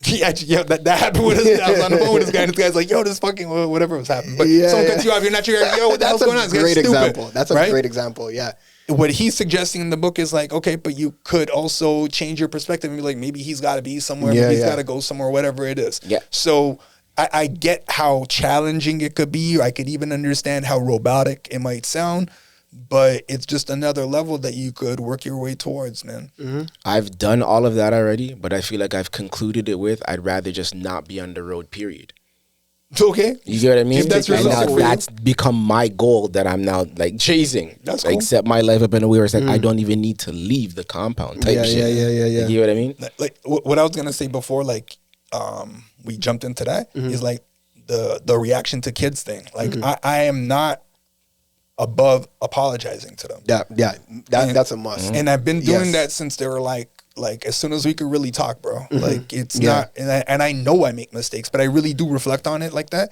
That happened with us. I was on the phone with this guy, and this guy's like, this fucking whatever was happening. But someone cuts you off, you're not sure, what the hell's going on? This guy's stupid. That's a great example, yeah. What he's suggesting in the book is like, okay, but you could also change your perspective and be like, maybe he's got to be somewhere, maybe he's got to go somewhere, whatever it is. Yeah. So I get how challenging it could be. I could even understand how robotic it might sound, but it's just another level that you could work your way towards, man. I've done all of that already, but I feel like I've concluded it with, I'd rather just not be on the road, period. Okay. You get what I mean? If that's and now that's become my goal that I'm now like chasing. That's like cool. Set my life up in a way where it's like I don't even need to leave the compound type shit. Yeah. You know what I mean? Like what I was gonna say before, like we jumped into that is like the reaction to kids thing. Like I am not above apologizing to them. That's a must. And I've been doing that since they were like as soon as we could really talk, bro. Like it's not, and I know I make mistakes, but I really do reflect on it like that.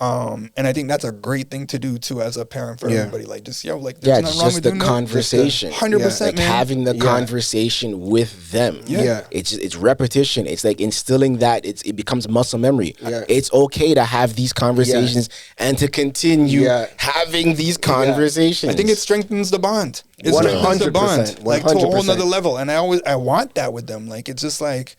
And I think that's a great thing to do too as a parent for everybody. Like just there's nothing wrong just with the doing conversation. 100%, like man. having the conversation with them. It's repetition. It's like instilling that it becomes muscle memory. It's okay to have these conversations and to continue having these conversations. I think it strengthens the bond. It strengthens the bond like to a whole nother level. And I want that with them. Like it's just like,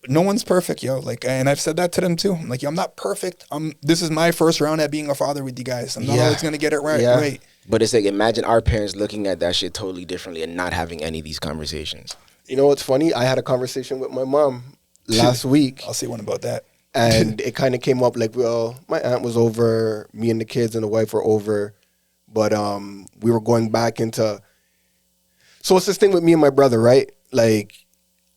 no one's perfect, yo. Like, and I've said that to them too. I'm like, yo, I'm not perfect. This is my first round at being a father with you guys. I'm not always gonna get it right. But it's like, imagine our parents looking at that shit totally differently and not having any of these conversations. You know what's funny? I had a conversation with my mom last week. I'll say one about that. And it kind of came up like, well, my aunt was over, me and the kids and the wife were over, but we were going back into. So it's this thing with me and my brother, right? Like,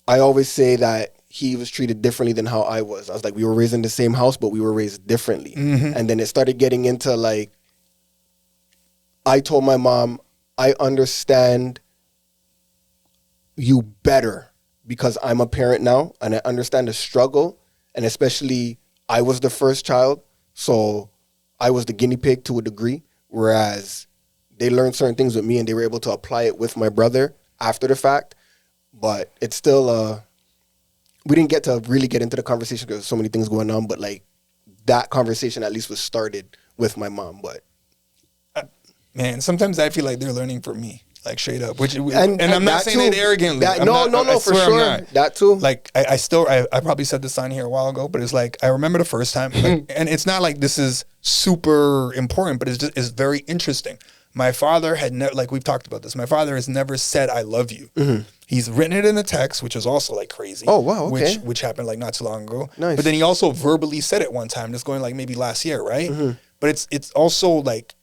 I always say that he was treated differently than how I was. I was like, we were raised in the same house, but we were raised differently. And then it started getting into like, I told my mom, I understand you better because I'm a parent now and I understand the struggle. And especially I was the first child. So I was the guinea pig to a degree, whereas they learned certain things with me and they were able to apply it with my brother after the fact. But it's still, we didn't get to really get into the conversation because there's so many things going on, but like that conversation at least was started with my mom. But man, sometimes I feel like they're learning from me, like straight up. And I'm not saying it arrogantly. No, for sure. That too. Like I probably said this on here a while ago, but it's like I remember the first time, like, and it's not like this is super important, but it's very interesting. My father had never, like we've talked about this. My father has never said "I love you." He's written it in a text, which is also like crazy. Oh wow, okay. Which happened like not too long ago. Nice. But then he also verbally said it one time, just going like maybe last year, right? But it's also like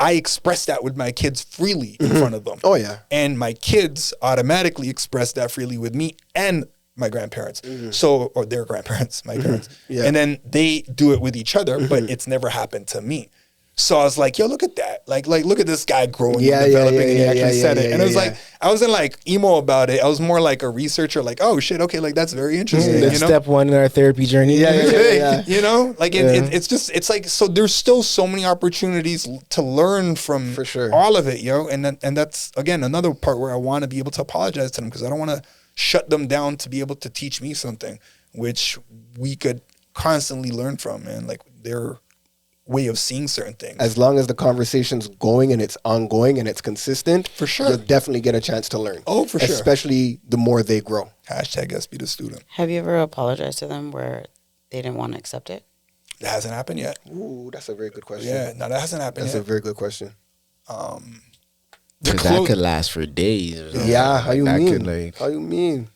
I express that with my kids freely in front of them. Oh yeah. And my kids automatically express that freely with me and my grandparents. So, or their grandparents, my parents. And then they do it with each other, but it's never happened to me. So I was like, yo, look at that. Like look at this guy growing and developing and he actually said it. And it was like, I wasn't like emo about it. I was more like a researcher, like, oh shit, okay, like that's very interesting. That's step one in our therapy journey. You know, like it's just, it's like, so there's still so many opportunities to learn from for sure. all of it, yo. And that's, again, another part where I want to be able to apologize to them because I don't want to shut them down to be able to teach me something, which we could constantly learn from, man. Like their way of seeing certain things. As long as the conversation's going and it's ongoing and it's consistent, for sure, you'll definitely get a chance to learn. Oh, for sure. Especially the more they grow. Hashtag us be the student. Have you ever apologized to them where they didn't want to accept it? That hasn't happened yet. Ooh, that's a very good question. Yeah, no, that hasn't happened yet. That's a very good question. Because that could last for days. Yeah, how you mean? How you mean?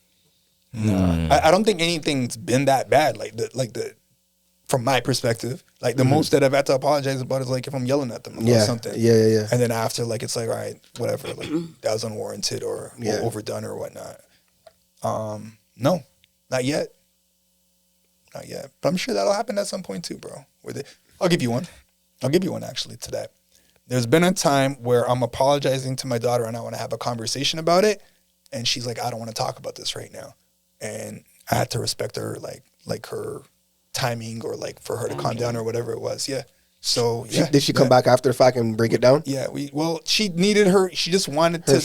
No, I don't think anything's been that bad. Like the from my perspective, like the most that I've had to apologize about is like if I'm yelling at them about something. Yeah. And then after, like it's like, all right, whatever, like that was unwarranted or overdone or whatnot. No, not yet. Not yet. But I'm sure that'll happen at some point too, bro. I'll give you one. I'll give you one actually to that. There's been a time where I'm apologizing to my daughter and I want to have a conversation about it. And she's like, I don't want to talk about this right now. And I had to respect her, like her timing or like for her to calm down or whatever it was. Yeah. So yeah. Did she come back after the fact and break it down? Yeah. She needed she just wanted to,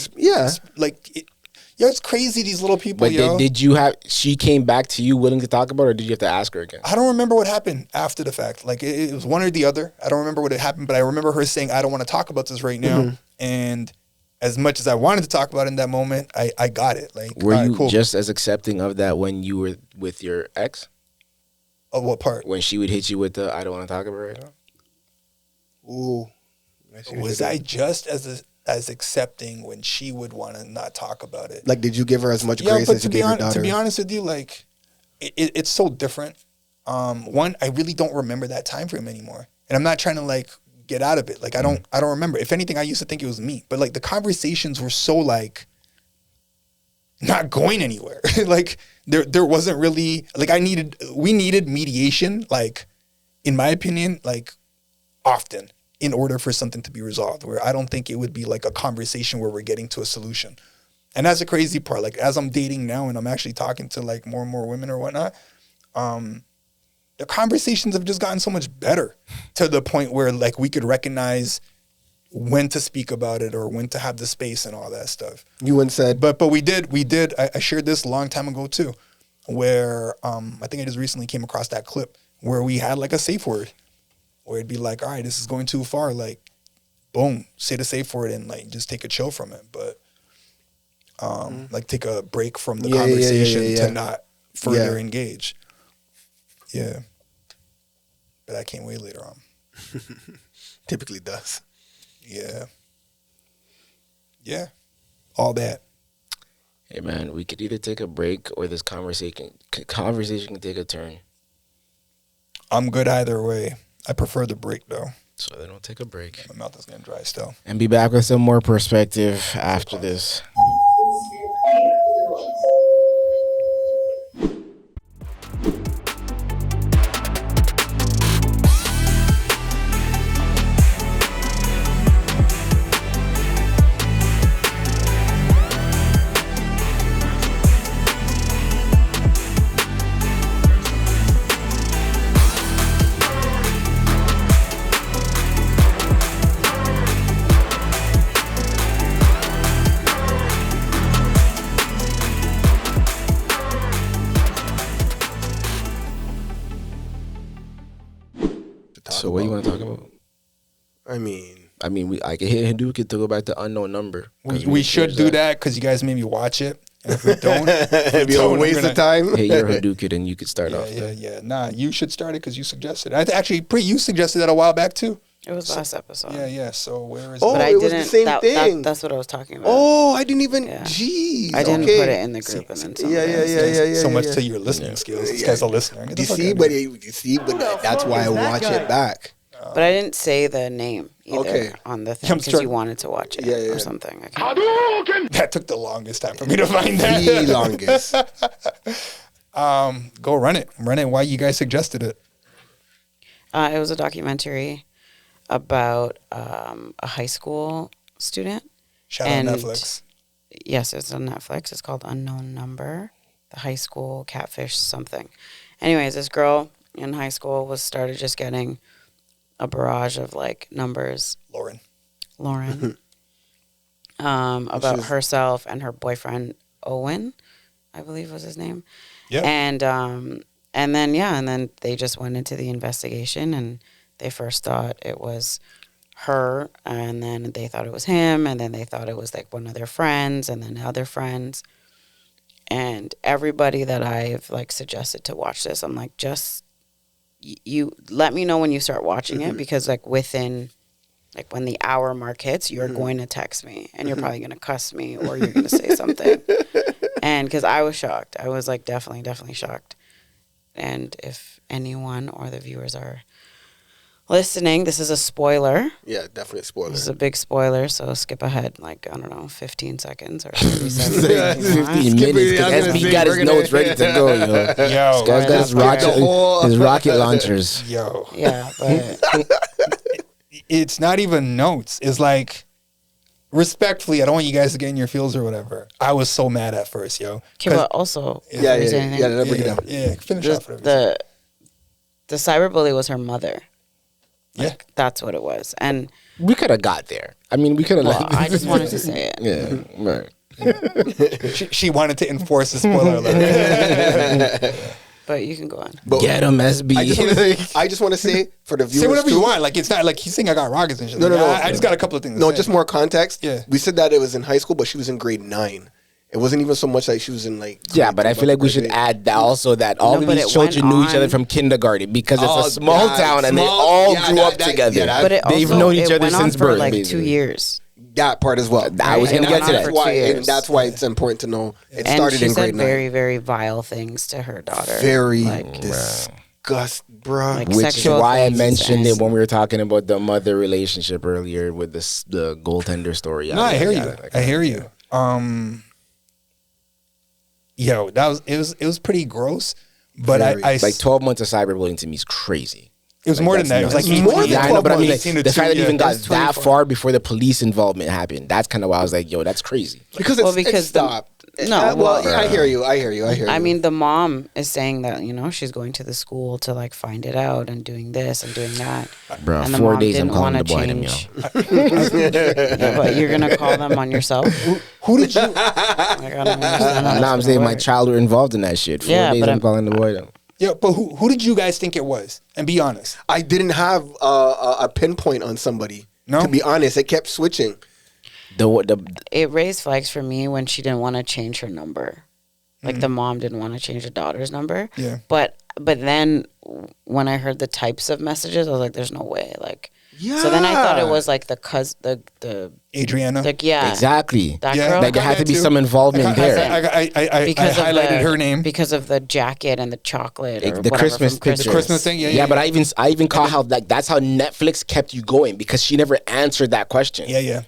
it's crazy, these little people, but she came back to you willing to talk about it, or did you have to ask her again? I don't remember what happened after the fact. Like it was one or the other. I don't remember what had happened, but I remember her saying, I don't want to talk about this right now. And as much as I wanted to talk about it in that moment, I got it. Like, were you just as accepting of that when you were with your ex? Of what part? When she would hit you with the, I don't want to talk about it right now? Ooh. Was I just as accepting when she would want to not talk about it? Like, did you give her as much grace as you gave her daughter? To be honest with you, like, it's so different. One, I really don't remember that time frame anymore. And I'm not trying to, like, get out of it. Like, I don't remember. If anything, I used to think it was me. But, like, the conversations were so, like, not going anywhere. Like, there wasn't really, like, we needed mediation, like, in my opinion, like often in order for something to be resolved, where I don't think it would be like a conversation where we're getting to a solution. And that's the crazy part. Like as I'm dating now and I'm actually talking to like more and more women or whatnot, the conversations have just gotten so much better to the point where like we could recognize when to speak about it or when to have the space and all that stuff. You and said, but we did. I shared this a long time ago too, where I think I just recently came across that clip where we had like a safe word, where it'd be like, all right, this is going too far. Like, boom, say the safe word and like just take a chill from it. But like take a break from the conversation to not further engage. Yeah. But that came way later on. typically does. Yeah. Yeah. All that. Hey man, we could either take a break or this conversation can take a turn. I'm good either way. I prefer the break though. So they don't take a break. My mouth is getting dry still. And be back with some more perspective after this. So what do you want to talk about? I mean, I can hit Hadouken to go back to unknown number. We should do that because you guys made me watch it. And if we don't, it'd be a waste of time. Hey, you're Hadouken and you could start off. Yeah. Nah, you should start it because you suggested it. Actually, Pree, you suggested that a while back too. It was last episode. Yeah. So where is Oh, but I it was didn't, the same thing. That's what I was talking about. Oh, I didn't even. Jeez. I didn't okay. put it in the group. And then Yeah. So much to your listening skills. This guy's a listener. You see, but that's why I watch it back. But I didn't say the name either on the thing because you wanted to watch it or something. That took the longest time for me to find that. The longest. Go run it. Why you guys suggested it? It was a documentary about a high school student. Shout out Netflix. Yes, it's on Netflix. It's called Unknown Number, the high school catfish something. Anyways, this girl in high school started just getting a barrage of like numbers. Lauren. About herself and her boyfriend Owen, I believe was his name. Yeah. And then they just went into the investigation and they first thought it was her and then they thought it was him and then they thought it was like one of their friends and then other friends. And everybody that I've like suggested to watch this, I'm like, just you let me know when you start watching it because like within like when the hour mark hits, you're going to text me and you're probably going to cuss me or you're going to say something. And because I was shocked. I was like definitely shocked. And if anyone or the viewers are listening, this is a spoiler. Yeah, definitely a spoiler. This is a big spoiler, so skip ahead, like, I don't know, 15 seconds or 30 seconds. 15 minutes, because SB got his notes ready to go, yo. This guy's got his rocket launchers. Yo. Yeah, but... It's not even notes. It's like, respectfully, I don't want you guys to get in your feels or whatever. I was so mad at first, yo. Okay, but also... Yeah, finish off. The cyberbully was her mother. Like, that's what it was. And we could have got there. I mean, we could have. Well, I just wanted to say it. Yeah, right. she wanted to enforce the spoiler alert. But you can go on. But get him, SB. I just want to say for the viewers, say whatever you want. Like it's not like he's saying I got rockets and shit. No. I just got a couple of things. No, just more context. Yeah, we said that it was in high school, but she was in grade 9. It wasn't even so much like she was in like. Yeah, but I feel like we should add that also that all of these children knew each other from kindergarten because it's a small town and they all grew up together. But they've known each other since birth. Like 2 years. That part as well. I was going to get to that. That's why it's important to know. It started in grade 9. Very, very vile things to her daughter. Very disgust, bro. Like which is why I mentioned it when we were talking about the mother relationship earlier with the goaltender story. No, I hear you. I hear you. Yo, it was pretty gross. But I like 12 months of cyberbullying to me is crazy. It was more than that. It was like 18 more than Yeah, I know, but I mean, like, 18 to the fact that it 2, even yeah. got that far before the police involvement happened, that's kind of why I was like, yo, that's crazy. Because it's stopped. No, well, I hear you. I mean, the mom is saying that, you know, she's going to the school to like find it out and doing this and doing that. Bro, and the 4 mom days I'm didn't calling the wanna boy them, yo. change. Yeah, but you're gonna call them on yourself? Who did you? Like, I don't understand how Nah, that's I'm gonna saying my work. child were involved in that shit. 4 Yeah, days but I'm I'm- calling the boy them. Yeah, but who did you guys think it was? And be honest. I didn't have a pinpoint on somebody. No? To be honest, it kept switching. It raised flags for me when she didn't want to change her number. Like the mom didn't want to change the daughter's number. Yeah. But then when I heard the types of messages, I was like, "There's no way." Like, so then I thought it was like the Adriana. like yeah Exactly. that Yeah. girl. Like there had to be too. some involvement there. I because of highlighted the, her name. because of the jacket and the chocolate or The whatever Christmas from picture. The Christmas thing, yeah. Yeah, but I even caught how like that's how Netflix kept you going because she never answered that question. Yeah.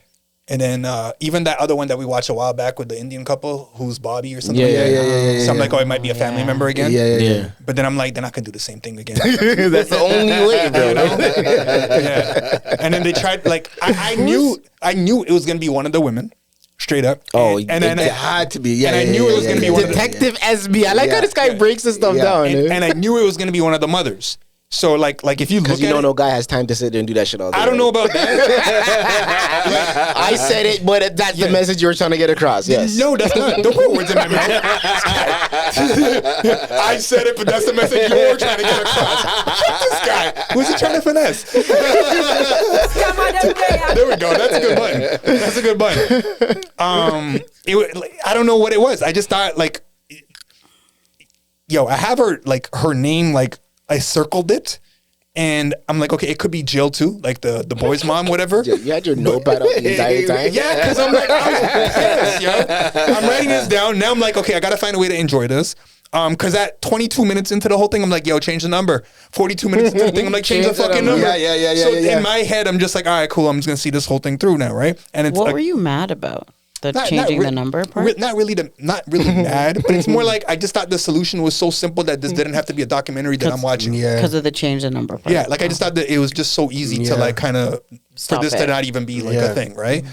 And then even that other one that we watched a while back with the Indian couple, who's Bobby or something. Yeah. So I'm like, oh, it might be a family member again. Yeah. But then I'm like, they're not gonna do the same thing again. That's the only way, bro. You know? Yeah. And then they tried like I knew it was gonna be one of the women, straight up. Oh, and then It had to be. Yeah, and I knew it was gonna be one of the Detective SB. I like how Yeah. this guy breaks this stuff down. and I knew it was gonna be one of the mothers. So like if you look Because you at know it, no guy has time to sit there and do that shit all day. I don't know about that. I said it, but that's the message you were trying to get across. Yes. No, that's not. Don't put words in my mouth. I said it, but that's the message you were trying to get across. Shut this guy. Who's he trying to finesse? There we go. That's a good button. That's a good button. I don't know what it was. I just thought like, yo, I have her like her name like I circled it. And I'm like, okay, it could be Jill too, like the boy's mom, whatever. You had your notepad up the entire time? Yeah, because I'm like, I'm writing this down. Now I'm like, okay, I gotta find a way to enjoy this. Because at 22 minutes into the whole thing, I'm like, yo, change the number. 42 minutes into the thing, I'm like, change the fucking number. Yeah. So in my head, I'm just like, all right, cool. I'm just gonna see this whole thing through now, right? And it's What like, were you mad about? The changing the number part? Not really mad, but it's more like I just thought the solution was so simple that this didn't have to be a documentary that I'm watching. Because of the change the number part. Yeah, like I just thought that it was just so easy to like kind of for Stop this it. to not even be like a thing, right?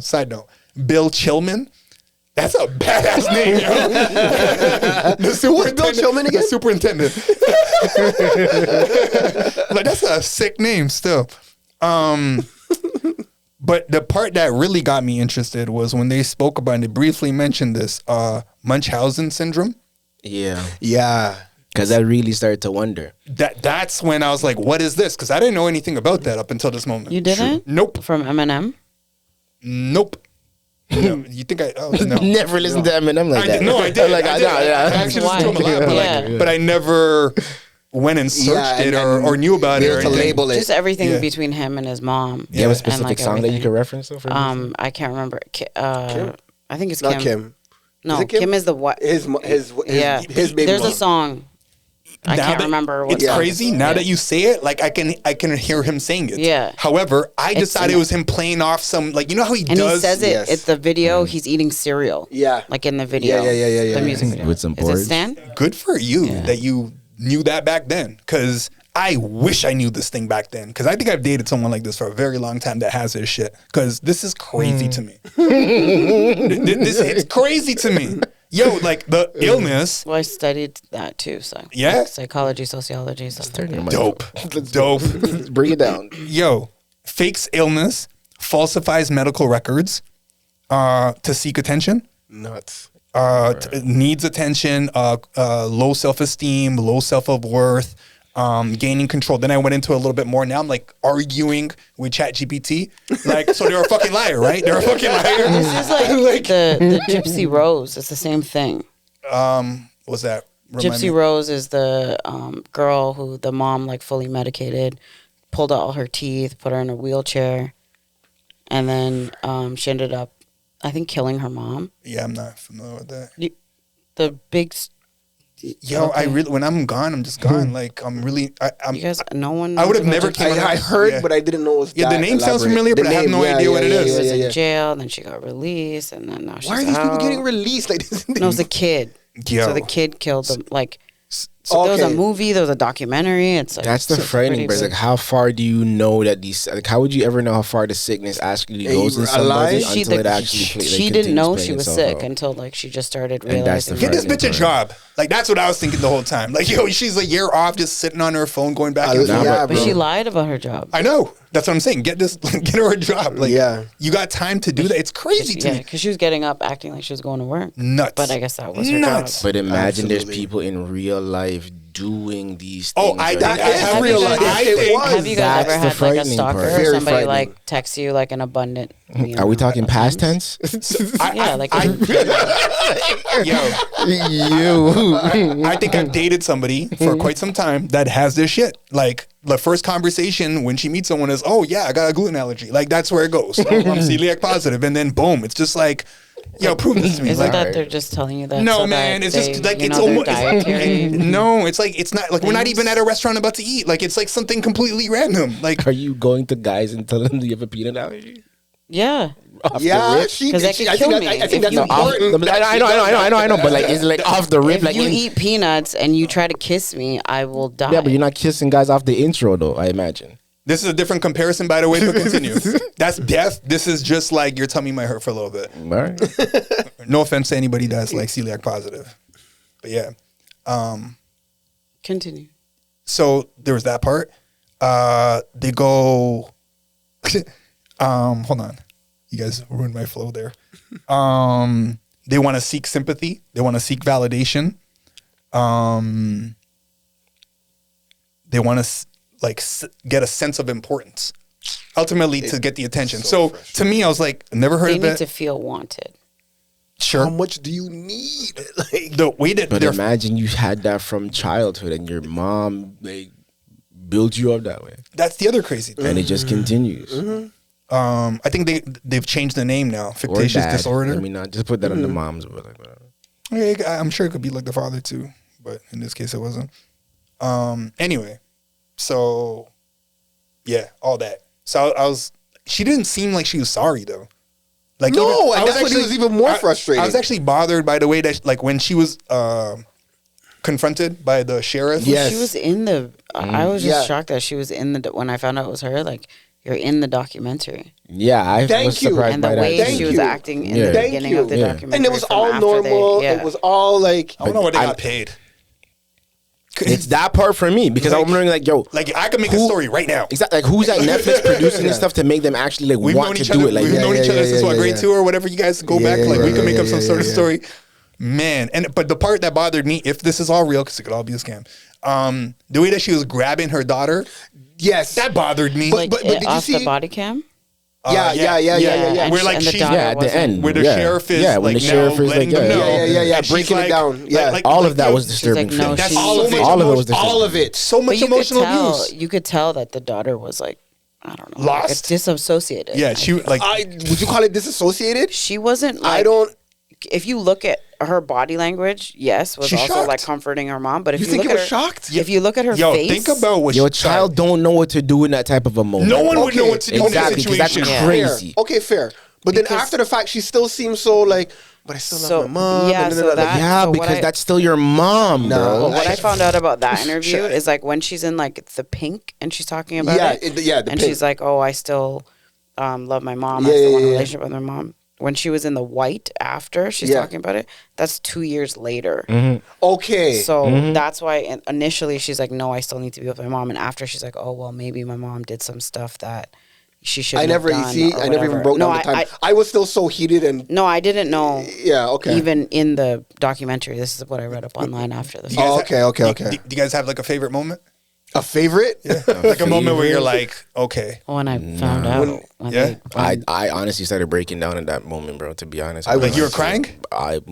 Side note, Bill Chillman. That's a badass name, yo. The superintendent. Bill Chillman again? The superintendent. Like that's a sick name still. But the part that really got me interested was when they spoke about and they briefly mentioned this Munchausen syndrome. Yeah. Because I really started to wonder. That's when I was like, what is this? Because I didn't know anything about that up until this moment. You didn't? Nope. From Eminem? Nope. No. You think I? Oh, no. Never listened to Eminem like that. No, I did. Like, I did. I actually listened to him a lot, but, Yeah. but I never went and searched it or knew about it or to anything. label it. Just everything Yeah. between him and his mom. Do you have a And, specific like, song that you everything. could reference? Though, for instance? I can't remember. I think it's Not Kim. Kim. No, Is it Kim? Kim is the what? His Yeah. his baby There's mom. a song. I Now can't that- remember what It's song. crazy now that you say it. Like I can hear him saying it. Yeah. However, I just It's- thought it was him playing off some like you know how he And does. he says it. Yes. It's the video. He's eating cereal. Yeah. Like in the video. Yeah. The music video. With some Is it porridge? Stan? Good for you that you knew that back then. Because I wish I knew this thing back then. Because I think I've dated someone like this for a very long time that has this shit. Because this is crazy to me. It's crazy to me. Yo, like the illness. Well, I studied that too. So Yeah? psychology, sociology, stuff like that. Dope. Dope. Let's bring it down. Yo, fakes illness, falsifies medical records to seek attention. Nuts. Needs attention, low self-esteem, low self-worth, gaining control. Then I went into a little bit more. Now I'm like arguing with ChatGPT. Like, so they're a fucking liar, right? They're a fucking liar. This is like the Gypsy Rose. It's the same thing. What's that? Remind Gypsy me. Rose is the girl who the mom like fully medicated, pulled out all her teeth, put her in a wheelchair, and then she ended up, I think, killing her mom. Yeah, I'm not familiar with that. The big. Yo, I really, when I'm gone, I'm just gone. Like, I'm really, I'm. You guys, no one. I would knows have about never Gypsy came. Rose. I heard, Yeah. but I didn't know it was Yeah, the that name sounds elaborate. familiar, but I have no idea what it is. She was Yeah, in jail, then she got released, and then now she's Why are these people out. getting released like this? No, it was a kid. Yo. So the kid killed them. Like So there was a movie, there was a documentary. It's like that's the frightening part. Like, how far do you know that these? Like, how would you ever know how far the sickness actually goes in somebody until it actually? She didn't know she was sick until like she just started realizing. Get this bitch a job. Like that's what I was thinking the whole time. Like yo, she's a year off, just sitting on her phone, going back and forth. But she lied about her job. I know. That's what I'm saying. Get her a job. Like you got time to do that. It's crazy to me. Because she was getting up, acting like she was going to work. Nuts. But I guess that was her job. But imagine there's people in real life doing these things. Oh, I have real life. Have you guys ever had like a stalker or somebody like text you like an abundant? Are we talking past tense? Yeah, like I think I've dated somebody for quite some time that has this shit. Like the first conversation when she meets someone is, "Oh yeah, I got a gluten allergy." Like that's where it goes. Oh, I'm celiac positive, and then boom, it's just like. Yo, prove this to me. Isn't that they're just telling you that? No, so man. that It's just like it's almost. No, it's like it's not like we're not even at a restaurant about to eat. Like it's like something completely random. Like, are you going to guys and telling them you have a peanut allergy? Yeah. Because that could kill me. I think that's important. I know, but like, it's like off the rip. If like you eat peanuts and you try to kiss me, I will die. Yeah, but you're not kissing guys off the intro, though. I imagine. This is a different comparison, by the way, but continue. That's death. This is just like your tummy might hurt for a little bit. All right. No offense to anybody that's like celiac positive. But yeah. Continue. So there was that part. They go... hold on. You guys ruined my flow there. They want to seek sympathy. They want to seek validation. They want to... get a sense of importance, ultimately to get the attention. So to me, I was like, never heard of it. They need to feel wanted. Sure. How much do you need? Like the way that. But imagine you had that from childhood, and your mom built you up that way. That's the other crazy thing, and it just continues. I think they've changed the name now. Fictitious disorder. I mean, not just put that on the moms, but like whatever. Yeah, I'm sure it could be like the father too, but in this case, it wasn't. Anyway. So, yeah, all that. So I was. She didn't seem like she was sorry though. Like no, and that's what was even more frustrating. I was actually bothered by the way that, like, when she was confronted by the sheriff. Yes, she was in the. I was just shocked that she was in the. When I found out it was her, like, you're in the documentary. Yeah, I was surprised and the by way that. she was acting in the beginning of the documentary, and it was all normal. It was all like I don't know what they got paid. It's that part for me because I'm wondering, like, yo, like I could make a story right now. Exactly, like who's at Netflix producing this stuff to make them actually like want to do it? Like we've known each other since grade 2 or whatever. You guys go back, like we can make up some sort of story, man. But the part that bothered me, if this is all real, because it could all be a scam, the way that she was grabbing her daughter, yes, that bothered me. Like, but did you off see the body cam? Yeah. Where like she's at the end, where the sheriff is when like the sheriff is letting them know, breaking it down. Yeah, all of that was disturbing. That's all of it. All of it was disturbing. All of it. So much emotional abuse. You could tell that the daughter was like, I don't know, lost, like disassociated. Yeah, she like. Would you call it disassociated? She wasn't. Like, I don't. If you look at her body language, yes, was She's also shocked. like comforting her mom. But if you think look it at was her, shocked? If you look at her face, think about what your child don't know what to do in that type of a moment. No one would know what to do exactly, in that situation. That's crazy. Okay, fair. But then after the fact, she still seems so like, but I still love my mom. Yeah, because that's still your mom, bro. But what I found out about that interview is like when she's in like the pink and she's talking about it. The and pink. she's like, oh, I still love my mom. I still want a relationship with my mom. When she was in the white after she's talking about it, that's 2 years later. Okay. So that's why initially she's like, no, I still need to be with my mom. And after she's like, oh, well, maybe my mom did some stuff that she should have done. I never even broke down the time. I was still so heated and... No, I didn't know. Yeah, okay. Even in the documentary, this is what I read up online after the fact. Okay. Do you guys have like a favorite moment? A favorite? Yeah. Like a moment where you're like, okay. When I found out. I honestly started breaking down in that moment, bro, to be honest. Like you were crying? I'm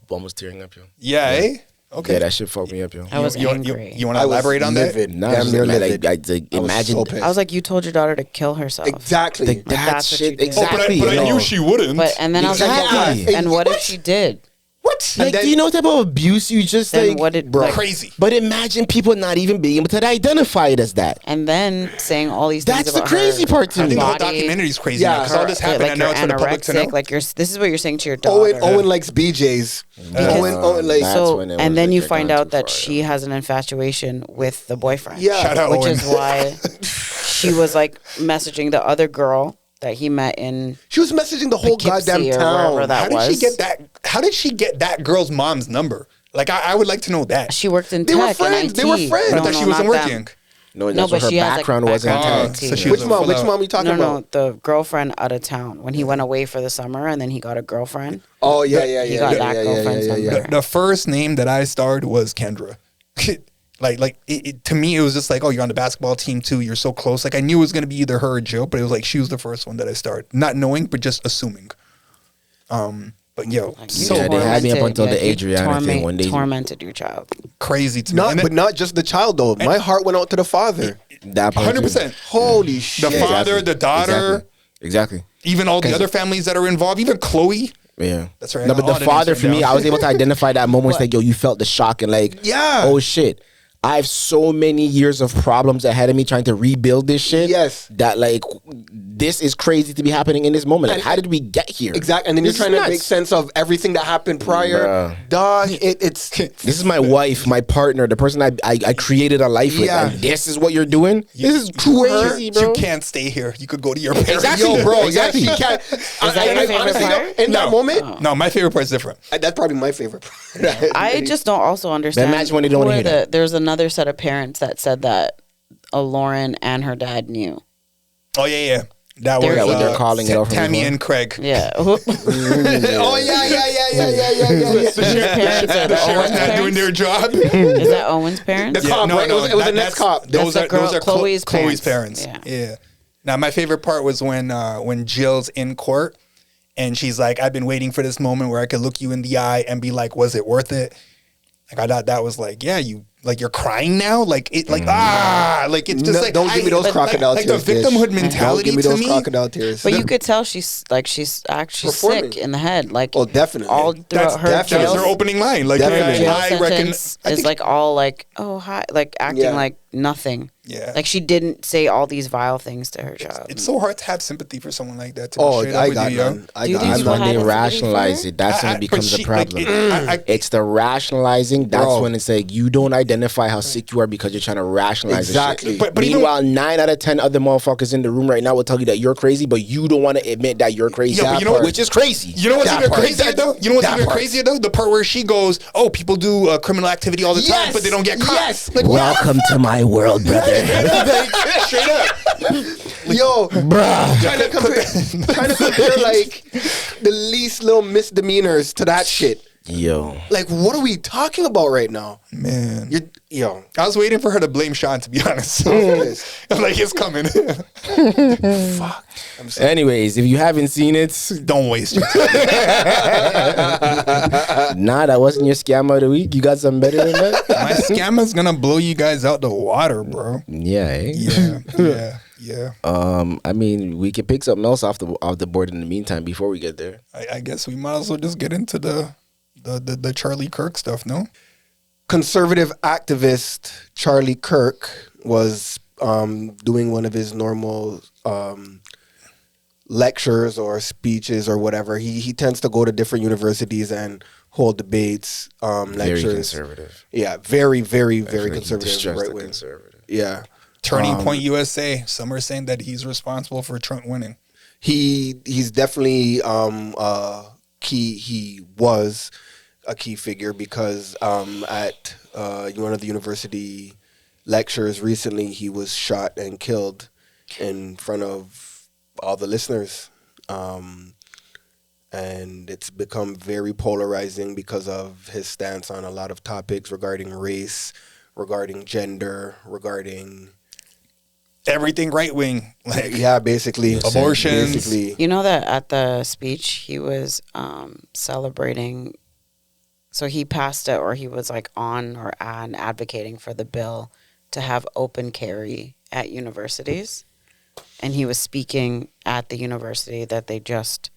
almost tearing up, yo. Yeah, eh? Okay. Yeah, that shit fucked me up, yo. I was angry. You want to elaborate on that? Imagine. I was like, you told your daughter to kill herself. Exactly. That shit, exactly. But I knew she wouldn't. And then I was like, and what if she did? What? Like, do you know what type of abuse you just like? What did, Bro, like, crazy. But imagine people not even being able to identify it as that. And then saying all these things That's the about crazy her part to I me. think the whole body. documentary is crazy. Yeah, Because all this happened, like and now you're it's for the public to know. anorexic, like this is what you're saying to your daughter. Owen likes BJ's. Owen like That's So when it was and then like you they're find gone out too that far, she has an infatuation with the boyfriend. Yeah. Shout out which Owen. is why she was like messaging the other girl that he met in. she was messaging the whole Poughkeepsie goddamn or town. wherever that How did was. she get that? How did she get that girl's mom's number? Like, I would like to know that. She worked in They tech were and friends. IT. They were friends. I thought she wasn't not them. working. No, No, that's but what her she has, like, background was in background tech. in So IT. she Which was mom? full Which out. mom are you talking No, about? the girlfriend out of town when he went away for the summer and then he got a girlfriend. Oh yeah, He got that girlfriend's number. The first name that I starred was Kendra. To me, it was just like, oh, you're on the basketball team too. You're so close. Like, I knew it was gonna be either her or Jill, but it was like she was the first one that I starred, not knowing, but just assuming. But yo, Like, so Yeah, they had me up tormented- until the you Adriana thing when they tormented your child. crazy to me. Not, but not just the child though. My heart went out to the father. that part too. 100%. Holy shit! The father, the daughter, Exactly. even all the other families that are involved, even Chloe. Yeah. That's right. No, but All the the father names for are me, down. I was able to identify that moment. It's like, yo, you felt the shock and like, Yeah. oh shit. I have so many years of problems ahead of me trying to rebuild this shit. Yes. That like, this is crazy to be happening in this moment. Like, how did we get here? Exactly, and then This you're is trying to nuts. make sense of everything that happened prior. Bruh. Dog, it's This is my wife, my partner, the person I created a life with, Yeah. and this is what you're doing. This is crazy, bro. You can't stay here. You could go to your parents. Exactly. yo, bro. Exactly. She can't. that your favorite honestly, part? though, in that moment, No, my favorite part's different. that's probably my favorite part. I just don't also understand. imagine when they don't who wanna are hear that. There's another set of parents that said that Lauren and her dad knew. Oh yeah. That They're was what they're calling it off from Tammy before. and Craig. Yeah. Oh yeah. Whose parents are The the sheriff's Owens not doing parents? their job. Is that Owen's parents? The cop, right? It was the next cop. Those the are girl- those are Chloe's Chloe's parents. parents. Yeah. Yeah. Now my favorite part was when Jill's in court and she's like, I've been waiting for this moment where I could look you in the eye and be like, was it worth it? Like I thought that was like, yeah, you're crying now, like it's just No, like don't give me those crocodile like tears. the victimhood bitch. mentality Don't give me to those me. crocodile tears. But you could tell she's actually Performing. sick in the head. Like, Oh, definitely. all That's throughout her that was jail, her opening line. Like Definitely. jail I reckon sentence is like all like, oh hi, like acting Yeah. like nothing. Yeah. Like she didn't say all these vile things to her child. it's so hard to have sympathy for someone like that. To Oh, be straight up I with got you, yo. none. I Do you got think That's people when had they sympathy for rationalize her? it. That's when it but becomes she, a problem. It's It's the rationalizing. That's Bro. when it's like you don't identify how sick you are because you're trying to rationalize Exactly. the shit. But even- Meanwhile, 9 out of 10 other motherfuckers in the room right now will tell you that you're crazy, but you don't want to admit that you're crazy. Yeah, but you know what- which is crazy. You know what's That even part. crazier though? You know what's That even part. crazier though? The part where she goes, "Oh, people do criminal activity all the time, Yes. but they don't get caught." Yes. Like, Welcome to my world, brother. like, straight up. Yo, Bruh. trying to compare like the least little misdemeanors to that shit. Yo. Like, what are we talking about right now? Man, Yo, I was waiting for her to blame Sean. To be honest, I'm like, it's coming. fuck. Anyways, if you haven't seen it, Don't waste your time. nah, that wasn't your scam of the week. You got something better than that? My scammer's gonna blow you guys out the water, bro. Yeah, eh? Yeah. I mean, we can pick something else off the board in the meantime before we get there. I guess we might as well just get into the Charlie Kirk stuff. No. Conservative activist Charlie Kirk was doing one of his normal lectures or speeches or whatever. He tends to go to different universities and hold debates, lectures. Very conservative. Yeah, very, very, I very feel like he conservative. distressed Right the wing. conservative. Yeah. Turning Point USA. Some are saying that he's responsible for Trump winning. He's definitely key. He was a key figure because at one of the university lectures recently, he was shot and killed in front of all the listeners, and it's become very polarizing because of his stance on a lot of topics regarding race, regarding gender, regarding Everything right wing, like yeah, basically abortions. Basically, You know that at the speech he was celebrating. So he passed it, or he was like on advocating for the bill to have open carry at universities, and he was speaking at the university that they just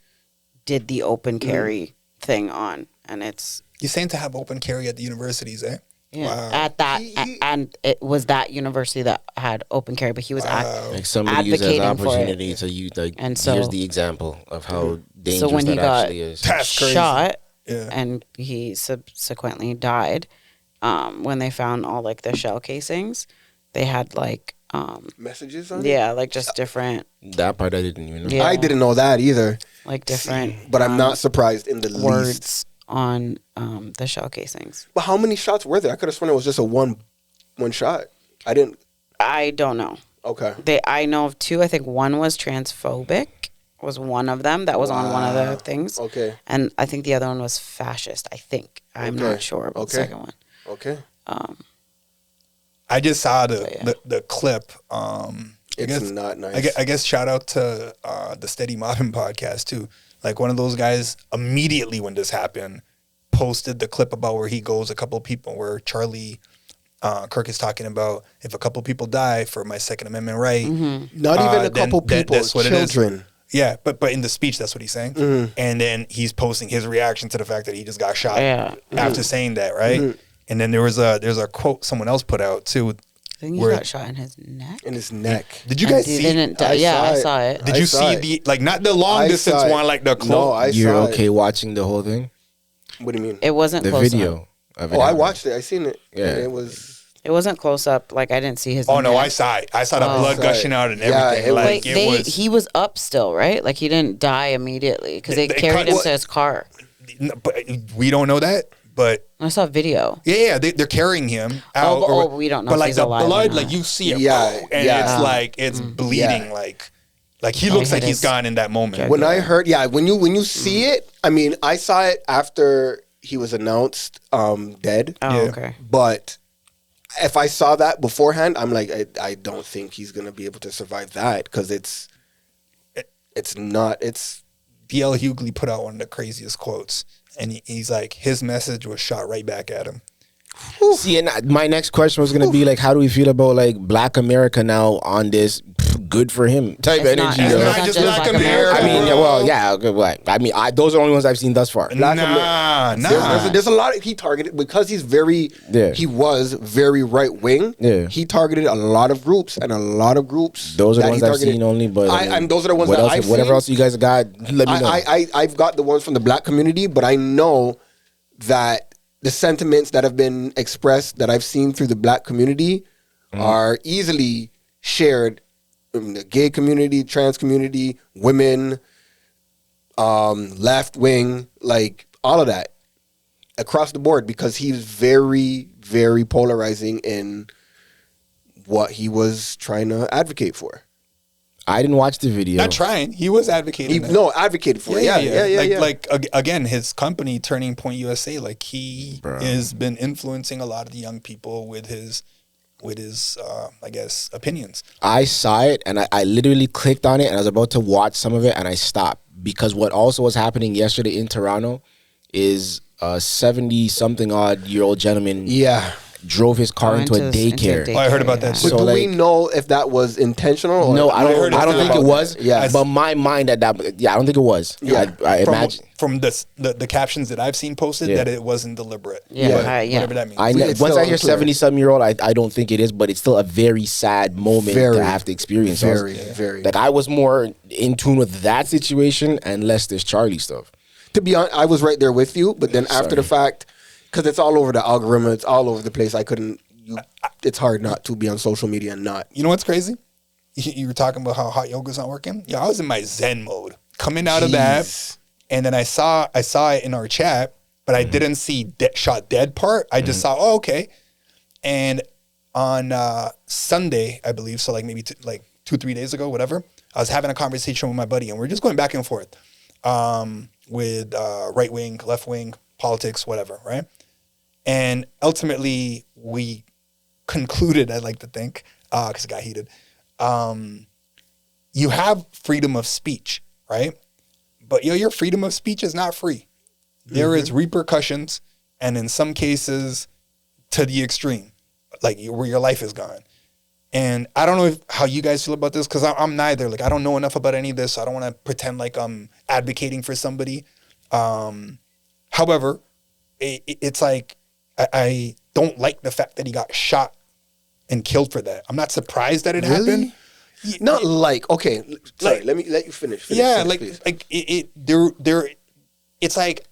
did the open carry thing on, and it's. You're saying to have open carry at the universities, eh? Yeah, Wow. at that, and it was that university that had open carry, but he was Like somebody used as opportunity to use, like, and so, here's the example of how dangerous so when that he got actually is. That's crazy. shot, Yeah. and he subsequently died. When they found all like the shell casings, they had like messages on it? Yeah, like just different. That part I didn't even know. Yeah. I didn't know that either. Like different. But I'm not surprised in the words least. On the shell casings. But how many shots were there? I could have sworn it was just a one shot. I don't know. Okay. I know of two. I think one was transphobic. Was one of them that was on one of the things. Okay. And I think the other one was fascist. I think I'm not sure about the second one. Okay. I just saw the clip. It's not nice. I guess shout out to the Steady Mobbing podcast too. Like one of those guys immediately when this happened posted the clip about where he goes a couple of people where Charlie Kirk is talking about if a couple people die for my Second Amendment right. Mm-hmm. Not even a couple people, that's what children. It is. Yeah, but in the speech, that's what he's saying. Mm-hmm. And then he's posting his reaction to the fact that he just got shot after saying that, right? Mm-hmm. And then there's a quote someone else put out too. I think he got shot in his neck. In his neck. Did you guys see? I saw it. Did you see the like not the long distance one, like the close? No, You're okay watching the whole thing? What do you mean? It wasn't the close video. Up. I watched it. I seen it. Yeah, it was. It wasn't close up. Like I didn't see his. Oh no, I saw it. I saw the blood gushing out and everything. Yeah, he was up still, right? Like he didn't die immediately because they carried him to his car. But we don't know that. But I saw a video. Yeah, they're carrying him out. We don't know. But if like he's the alive blood, like you see it, and it's like it's bleeding, like he looks like he's gone in that moment. When I heard, when you see it, I mean, I saw it after he was announced dead. Oh, okay. But if I saw that beforehand, I'm like, I don't think he's gonna be able to survive that because it's not. D.L. Hughley put out one of the craziest quotes. And he's like, his message was shot right back at him. See, and my next question was going to be like, how do we feel about like Black America now on this good for him type energy? It's not just Black America. I mean, I mean, those are the only ones I've seen thus far. Nah. There's a lot he targeted because he's he was very right wing. Yeah. He targeted a lot of groups and a lot of groups. Those are the ones I've seen only, but and those are the ones that I've seen. Whatever else you guys got, let me know. I've got the ones from the Black community, but I know that the sentiments that have been expressed that I've seen through the Black community are easily shared in the gay community, trans community, women, left wing, like all of that across the board because he's very, very polarizing in what he was trying to advocate for. I didn't watch the video. Not trying. He was advocating. Advocated for it. Yeah. Like again, his company, Turning Point USA, like he has been influencing a lot of the young people with his I guess opinions. I saw it and I literally clicked on it and I was about to watch some of it and I stopped because what also was happening yesterday in Toronto is a 70-something-odd-year-old gentleman. Yeah. Drove his car into a daycare. Oh, I heard about that. But do we know if that was intentional? Or no, I don't think it was. Yeah, but my mind at that. Yeah, I don't think it was. Yeah, I imagine from the captions that I've seen posted that it wasn't deliberate. Whatever that means. Once I hear 70-something-year-old, I don't think it is. But it's still a very sad moment to have to experience. Very. Like I was more in tune with that situation and less this Charlie stuff. To be honest, I was right there with you. But then after the fact. Because it's all over the algorithm, it's all over the place. It's hard not to be on social media and not. You know what's crazy? You were talking about how hot yoga's not working. Yeah, I was in my Zen mode coming out of that, and then I saw it in our chat, but I didn't see shot dead part. I just saw okay, and on Sunday I believe, so like maybe 2-3 days ago, whatever. I was having a conversation with my buddy, and we're just going back and forth with right wing, left wing politics, whatever, right? And ultimately, we concluded, I like to think, because it got heated, you have freedom of speech, right? But your freedom of speech is not free. There is repercussions, and in some cases, to the extreme, like where your life is gone. And I don't know how you guys feel about this, because I'm neither. Like, I don't know enough about any of this, so I don't want to pretend like I'm advocating for somebody. However, it's like I don't like the fact that he got shot and killed for that. I'm not surprised that it happened. Not like, okay, sorry, let me let you finish. Yeah, finish, like it's like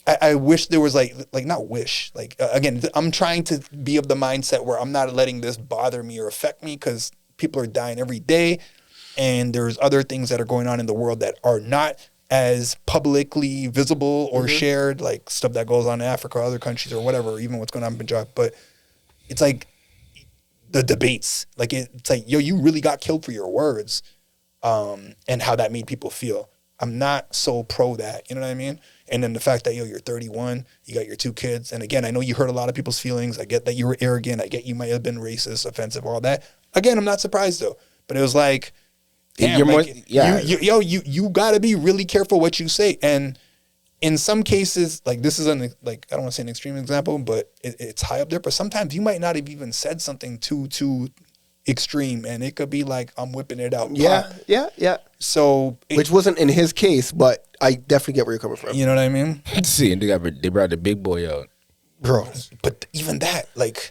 I wish there was like not wish. Like again, I'm trying to be of the mindset where I'm not letting this bother me or affect me because people are dying every day, and there's other things that are going on in the world that are not as publicly visible or shared, like stuff that goes on in Africa or other countries or whatever, or even what's going on in Punjab. But it's like the debates, like it's like, yo, you really got killed for your words, and how that made people feel. I'm not so pro that, you know what I mean? And then the fact that, yo, you're 31, you got your 2 kids. And again, I know you hurt a lot of people's feelings. I get that you were arrogant. I get you might have been racist, offensive, all that. Again, I'm not surprised though. But it was like, damn, you got to be really careful what you say. And in some cases, like this is I don't want to say an extreme example, but it's high up there. But sometimes you might not have even said something too extreme, and it could be like, I'm whipping it out. Yeah. So which wasn't in his case, but I definitely get where you're coming from. You know what I mean? See, and they brought the big boy out, bro. But even that, like,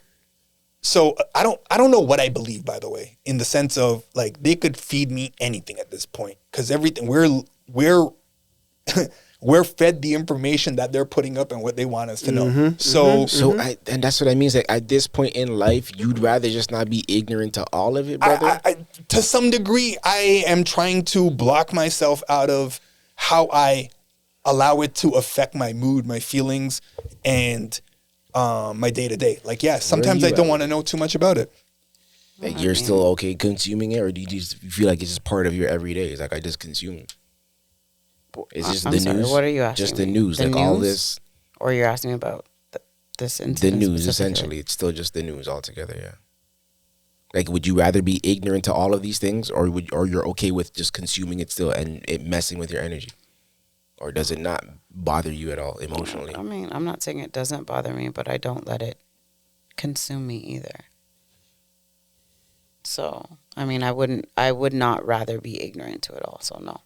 so I don't know what I believe, by the way, in the sense of like they could feed me anything at this point because everything we're fed the information that they're putting up and what they want us to know. And that's what I mean. Is like at this point in life, you'd rather just not be ignorant to all of it, brother. To some degree, I am trying to block myself out of how I allow it to affect my mood, my feelings, and my day to day. Like, yeah, sometimes I don't want to know too much about it. Like, you're still okay consuming it, or do you just feel like it's just part of your everyday? It's like I just consume it. It's just the news. What are you asking? Just the me? news, the like news? all this. Or you're asking me about this incident? The news, essentially. It's still just the news altogether. Yeah. Like, would you rather be ignorant to all of these things, or you're okay with just consuming it still and it messing with your energy, or does it not bother you at all emotionally? I mean, I'm not saying it doesn't bother me, but I don't let it consume me either. So, I mean, I would not rather be ignorant to it all. So no.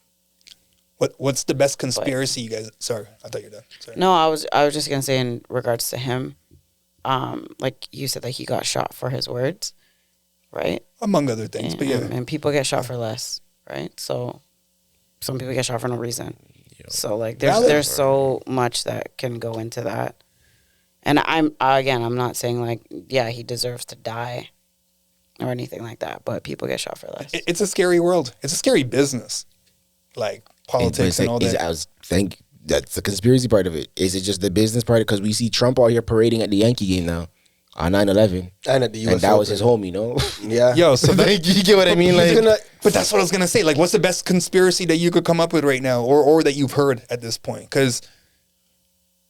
What's the best conspiracy you guys? Sorry, I thought you were done. Sorry. No, I was just gonna say in regards to him, like you said that he got shot for his words, right? Among other things, but yeah. And people get shot for less, right? So some people get shot for no reason. So like there's so much that can go into that. And I'm not saying like, yeah, he deserves to die or anything like that, but people get shot for less. It's a scary world. It's a scary business. Like politics and all that. That's the conspiracy part of it. Is it just the business part? Because we see Trump out here parading at the Yankee game now on 9/11, and at the US, and that was his homie, no? Yeah. Yo, so you get what I mean? Like, but that's what I was gonna say. Like, what's the best conspiracy that you could come up with right now, or that you've heard at this point? Because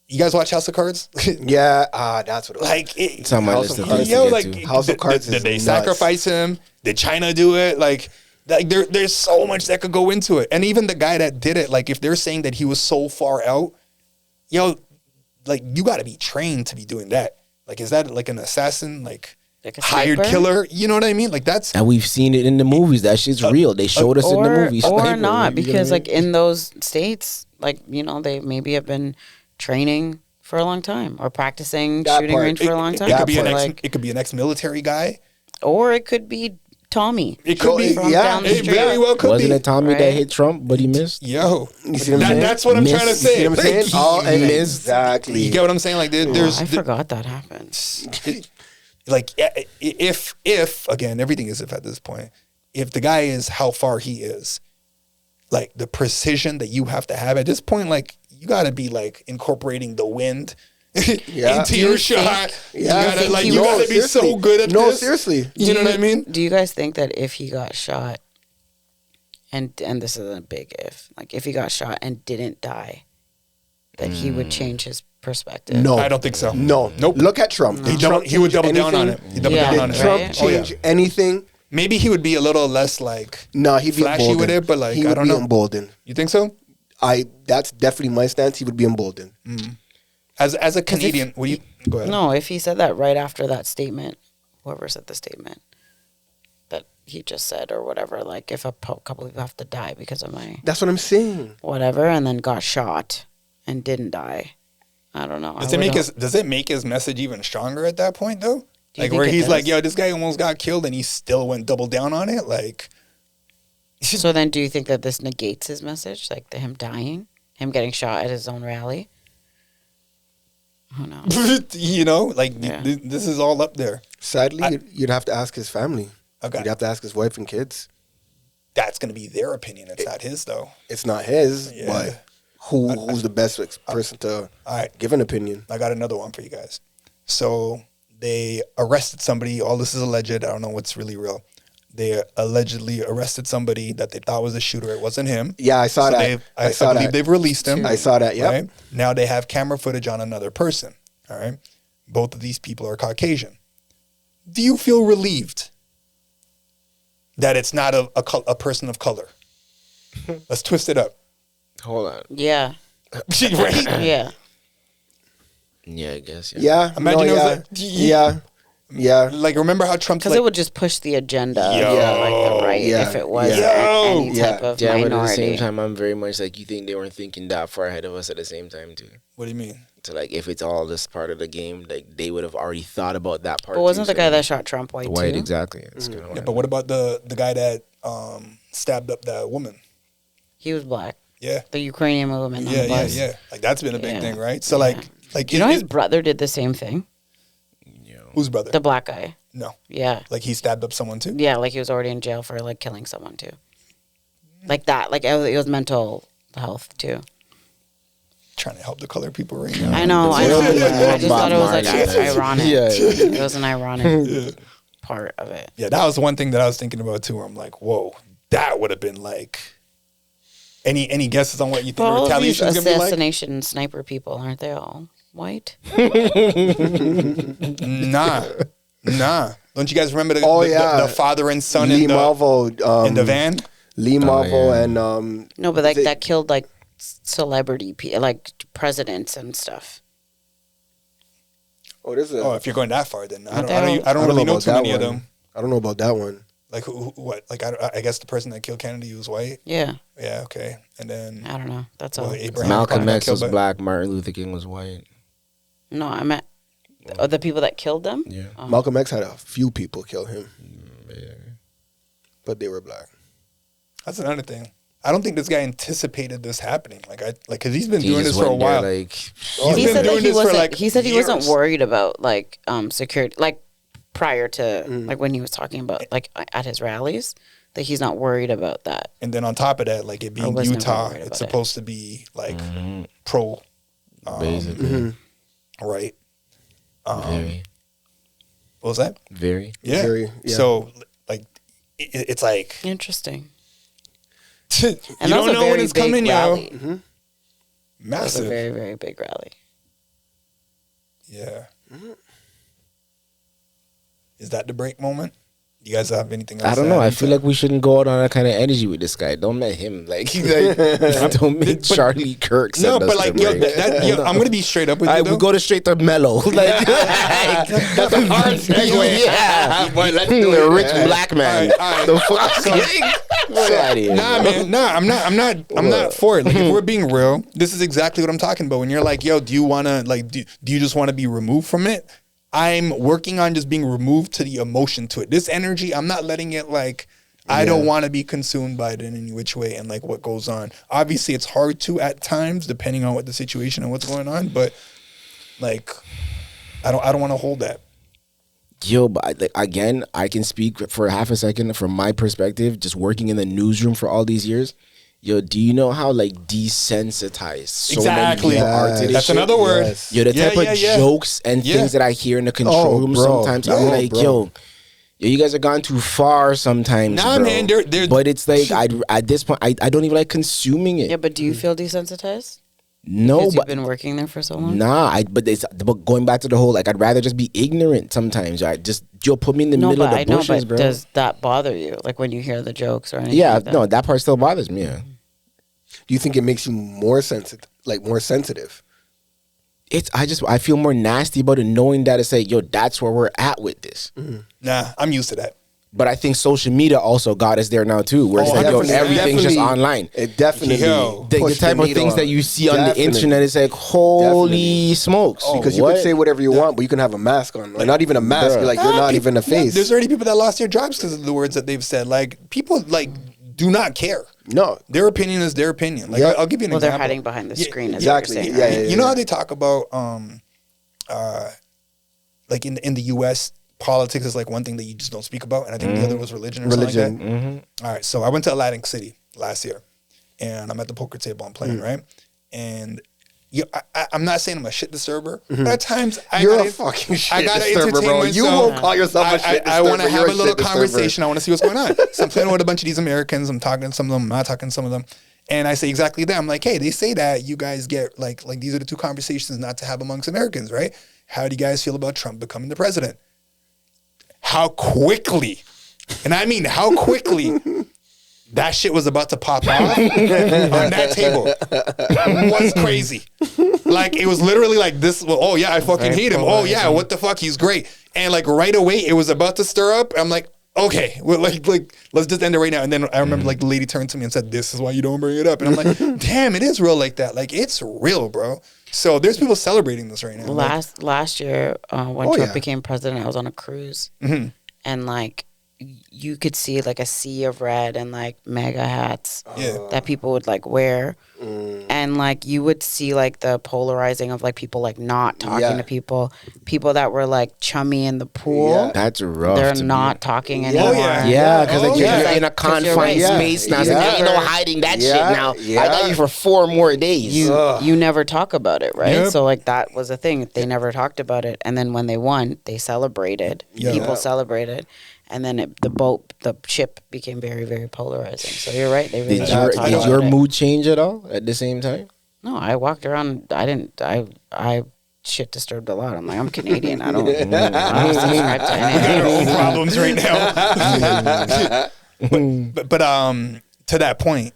you guys watch House of Cards? Yeah, that's what it was. Like, it's on my list of things to get to. House of Cards. Did they sacrifice him? Did China do it? Like there's so much that could go into it. And even the guy that did it, like if they're saying that he was so far out, yo, like you got to be trained to be doing that. Like, is that like an assassin, like a hired killer? You know what I mean? Like that's. And we've seen it in the movies. That shit's real. They showed us in the movies. Or not, because like in those states, like, you know, they maybe have been training for a long time or practicing shooting range for a long time. It could be an ex-military guy. Or it could be Tommy. It could be down the street. It very well could Wasn't be. it Tommy that hit Trump, but he missed? Yo, you see what I'm saying? That's what I'm trying to say. You see what I'm saying? Exactly. You get what I'm saying? Like, I forgot that happened. Like, if again, everything is if at this point. If the guy is how far he is, like the precision that you have to have at this point, like you got to be like incorporating the wind. Into your shot. You gotta be so good at this. No, seriously. You know what I mean? Do you guys think that if he got shot, and this is a big if, like if he got shot and didn't die, that he would change his perspective? No. I don't think so. No. Nope. Look at Trump. No. He would double down on it. He'd double down on it. Trump change anything? Maybe he would be a little less like he'd be flashy with it, but like he I don't know. Emboldened. You think so? That's definitely my stance. He would be emboldened. As a Canadian, what do you go ahead? No, if he said that right after that statement, whoever said the statement that he just said or whatever, like if a couple of people have to die because of my That's what I'm saying. whatever, and then got shot and didn't die, I don't know. Does it make his message even stronger at that point though? Like where he's does? like, yo, this guy almost got killed and he still went double down on it. Like, so then, do you think that this negates his message, like him dying, him getting shot at his own rally? Who knows? You know, like this is all up there. Sadly, you'd have to ask his family. Okay. You'd have to ask his wife and kids. That's going to be their opinion. It's not his, though. It's not his, but who's the best person to give an opinion? I got another one for you guys. So they arrested somebody. All this is alleged. I don't know what's really real. They allegedly arrested somebody that they thought was a shooter. It wasn't him. Yeah, I saw that. I believe they've released him. I saw that, yeah. Right? Now they have camera footage on another person. All right. Both of these people are Caucasian. Do you feel relieved that it's not a person of color? Let's twist it up. Hold on. Yeah. Right? Yeah. Yeah, I guess. Yeah. Imagine it was like, yeah. Like, remember how Trump's Because it would just push the agenda of like the right if it was any type of minority. But at the same time, I'm very much like, you think they weren't thinking that far ahead of us at the same time, too? What do you mean? So, like, if it's all this part of the game, like, they would have already thought about that part. But wasn't the guy that shot Trump white, white, too? exactly. Yeah, but what about the guy that stabbed up that woman? He was black. Yeah. The Ukrainian woman. Yeah. Like, that's been a big thing, right? So, like, you know his brother did the same thing? Whose brother? The black guy. No. Yeah. Like, he stabbed up someone, too? Yeah, like he was already in jail for, like, killing someone, too. Like that. Like, it was mental health, too. Trying to help the colored people right now. I know. I just thought it was, like, ironic. It was an ironic part of it. Yeah, that was one thing that I was thinking about, too, where I'm like, whoa, that would have been, like... Any guesses on what you think the retaliation is going to be like? Assassination sniper people, aren't they all white? Nah. Don't you guys remember the father and son in the van? Lee Marvel and no, but like that killed like celebrity like presidents and stuff. If you're going that far, then I don't really know too many of them. I don't know about that one. Like what? Like I guess the person that killed Kennedy was white. Yeah. Yeah. Okay. And then I don't know. That's all. Malcolm X was black. Martin Luther King was white. No, I meant the people that killed them. Yeah. Malcolm X had a few people kill him, but they were black. That's another thing. I don't think this guy anticipated this happening. Because he's been doing this for a while. He said he wasn't worried about like security, like prior to like when he was talking about like at his rallies, that he's not worried about that. And then on top of that, like it being Utah, it's supposed to be like pro, basically, right? Very. What was that? Very. Yeah. Very, yeah. So like it's like interesting. You don't know when it's coming, yo. Mm-hmm. Massive. That was a very, very big rally. Yeah. Mm-hmm. Is that the break moment? You guys have anything else? I don't know. I feel like we shouldn't go out on that kind of energy with this guy. Don't let him. Don't make Charlie Kirk. No, but like, I'm gonna be straight up with you. We go straight to mellow. Like, that's a hard segue. Yeah, boy, let's do a rich black man. All right. The fuck? I'm not for it. Like, if we're being real, this is exactly what I'm talking about. When you're like, yo, do you wanna do you just want to be removed from it? I'm working on just being removed to the emotion to it. This energy, I'm not letting it I don't want to be consumed by it in any which way and like what goes on. Obviously, it's hard to at times, depending on what the situation and what's going on. But like, I don't want to hold that. Yo, but again, I can speak for half a second from my perspective, just working in the newsroom for all these years. Yo, do you know how desensitized so many people are to this That's shit? another word. Yes. Yo, the type of jokes and things that I hear in the control room sometimes, I'm like, yo, you guys have gone too far sometimes. Nah, bro. man, but it's like at this point, I don't even like consuming it. Yeah, but do you feel desensitized? No, but you've been working there for so long. Nah, but going back to the whole I'd rather just be ignorant sometimes. You'll put me in the middle of the bushes, bro. Does that bother you? Like when you hear the jokes or anything? Yeah, like that? No, that part still bothers me. Yeah. Do you think it makes you more sensitive? More sensitive? I feel more nasty about it, knowing that it's like, yo, that's where we're at with this. Nah, I'm used to that. But I think social media also got us there now too, where it's like, yo, everything's just online. It definitely the type of things that you see on the internet is like, holy smokes. Because you could say whatever you want, but you can have a mask on. Like, not even a mask. You're like, you're not even a face. There's already people that lost their jobs because of the words that they've said. Like, people like do not care. No, their opinion is their opinion. Like, I'll give you an example. Well, they're hiding behind the screen. Exactly. Saying, right? You know how they talk about, like in the U.S., politics is like one thing that you just don't speak about, and I think the other was religion or something like that. All right, so I went to Atlantic City last year, and I'm at the poker table, I'm playing, right? And I'm not saying I'm a shit disturber, but at times you're a fucking shit disturber, bro. You won't call yourself a shit disturber. I want to have a little conversation. I want to see what's going on. So I'm playing with a bunch of these Americans. I'm talking to some of them. I'm not talking to some of them. And I say exactly that. I'm like, hey, they say that you guys get like these are the two conversations not to have amongst Americans, right? How do you guys feel about Trump becoming the president? How quickly, and I mean how quickly, that shit was about to pop off on that table. It was crazy. Like, it was literally like this. Oh yeah, I fucking hate him. Oh yeah, what the fuck? He's great. And like right away, it was about to stir up. I'm like, okay, well, like let's just end it right now. And then I remember like the lady turned to me and said, "This is why you don't bring it up." And I'm like, damn, it is real like that. Like, it's real, bro. So there's people celebrating this right now. Last year, when Trump became president, I was on a cruise, and like you could see like a sea of red and like mega hats that people would like wear, and like you would see like the polarizing of like people like not talking to people that were like chummy in the pool. That's rough. They're not talking anymore. Because like you're in a confined space now. So ain't no hiding that shit now. I got you for 4 more days. You never talk about it, right? So like that was a thing. They never talked about it, and then when they won, they celebrated. People celebrated. And then the ship became very, very polarizing. So you're right. They really did your mood change at all at the same time? No, I walked around. I shit disturbed a lot. I'm like, I'm Canadian. I don't subscribe to anything. We got our own problems right now. but to that point,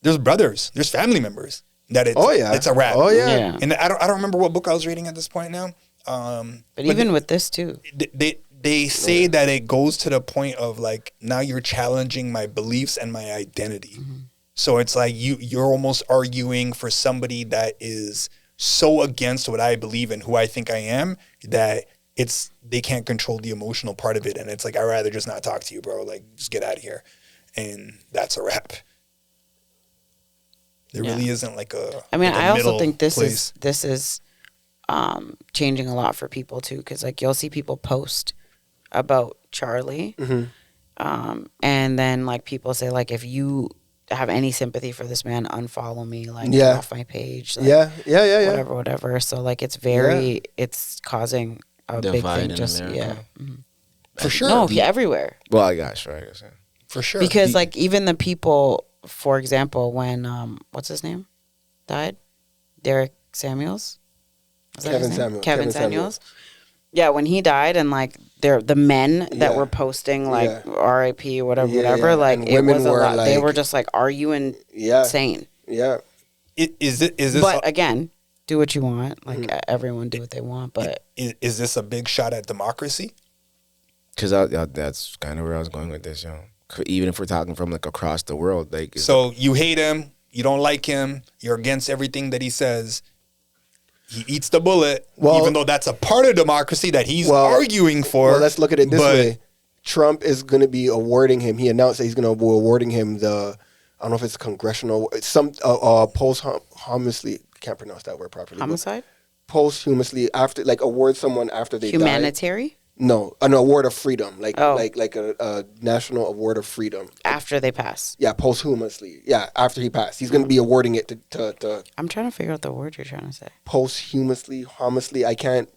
there's brothers, there's family members that it's a wrap. Oh yeah. And I don't remember what book I was reading at this point now. But even with this too, they say that it goes to the point of like, now you're challenging my beliefs and my identity. So it's like you're almost arguing for somebody that is so against what I believe in, who I think I am, that they can't control the emotional part of it. And it's like, I'd rather just not talk to you, bro. Like, just get out of here. And that's a wrap. There really isn't like a. I mean, like I also think this place. is changing a lot for people too, because like you'll see people post about Charlie, and then like people say like, if you have any sympathy for this man, unfollow me, like get off my page, like, whatever. So like it's it's causing a big thing, just for sure. No, everywhere. Well, I got sure. For sure. Because like even the people, for example, when what's his name died, Derek Samuels. Kevin Samuels. Yeah, when he died, and like the men that were posting like R.I.P. whatever, like and it was a lot. Like, they were just like, "Are you insane?" Yeah. Is this? But again, do what you want. Like everyone do what they want. But is this a big shot at democracy? Because that's kind of where I was going with this, yo. Even if we're talking from like across the world, like so you hate him, you don't like him, you're against everything that he says. He eats the bullet, even though that's a part of democracy that he's arguing for. Well, let's look at it this way. Trump is going to be awarding him. He announced that he's going to be awarding him the, I don't know if it's congressional, posthumously, can't pronounce that word properly. Homicide? Posthumously, after, like award someone after they Humanitarian? die. No, an award of freedom, like a national award of freedom after they pass. Yeah, posthumously. Yeah, after he passed, he's going to be awarding it to. I'm trying to figure out the word you're trying to say. Posthumously, I can't.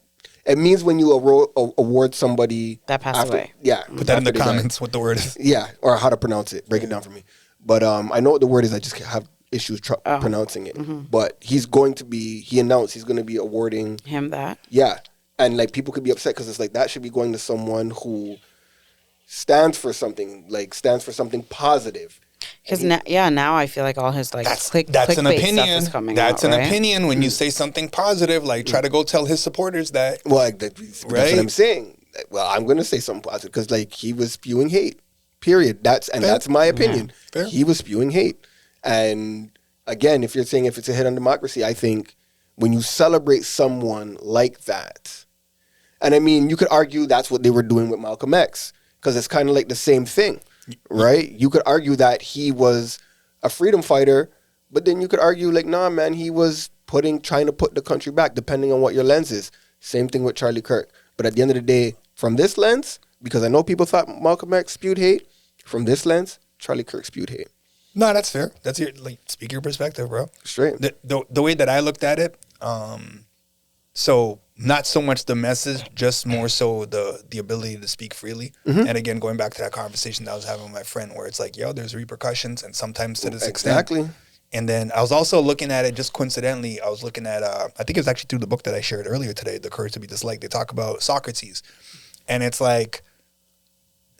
It means when you award somebody that passed away. Yeah, put that in the comments. What the word is? Yeah, or how to pronounce it. Break it down for me. But I know what the word is. I just have issues pronouncing it. But he's going to be. He announced he's going to be awarding him that. Yeah. And like people could be upset because it's like that should be going to someone who stands for something positive. Because now I feel like all his like that's an opinion. That's an opinion when you say something positive. Like try to go tell his supporters that. Well, that's what I'm saying. well, I'm going to say something positive because like he was spewing hate. Period. That's my opinion. Yeah. He was spewing hate. And again, if you're saying if it's a hit on democracy, I think when you celebrate someone like that, and I mean, you could argue that's what they were doing with Malcolm X because it's kind of like the same thing, right? You could argue that he was a freedom fighter, but then you could argue like, nah, man, he was trying to put the country back, depending on what your lens is. Same thing with Charlie Kirk. But at the end of the day, from this lens, because I know people thought Malcolm X spewed hate, from this lens, Charlie Kirk spewed hate. No, that's fair. That's speak your perspective, bro. Straight. The way that I looked at it, so not so much the message, just more so the ability to speak freely. And again, going back to that conversation that I was having with my friend, where it's like, yo, there's repercussions, and sometimes to this extent. Exactly. And then I was also looking at it just coincidentally. I was looking at, I think it was actually through the book that I shared earlier today, The Courage to Be Disliked. They talk about Socrates. And it's like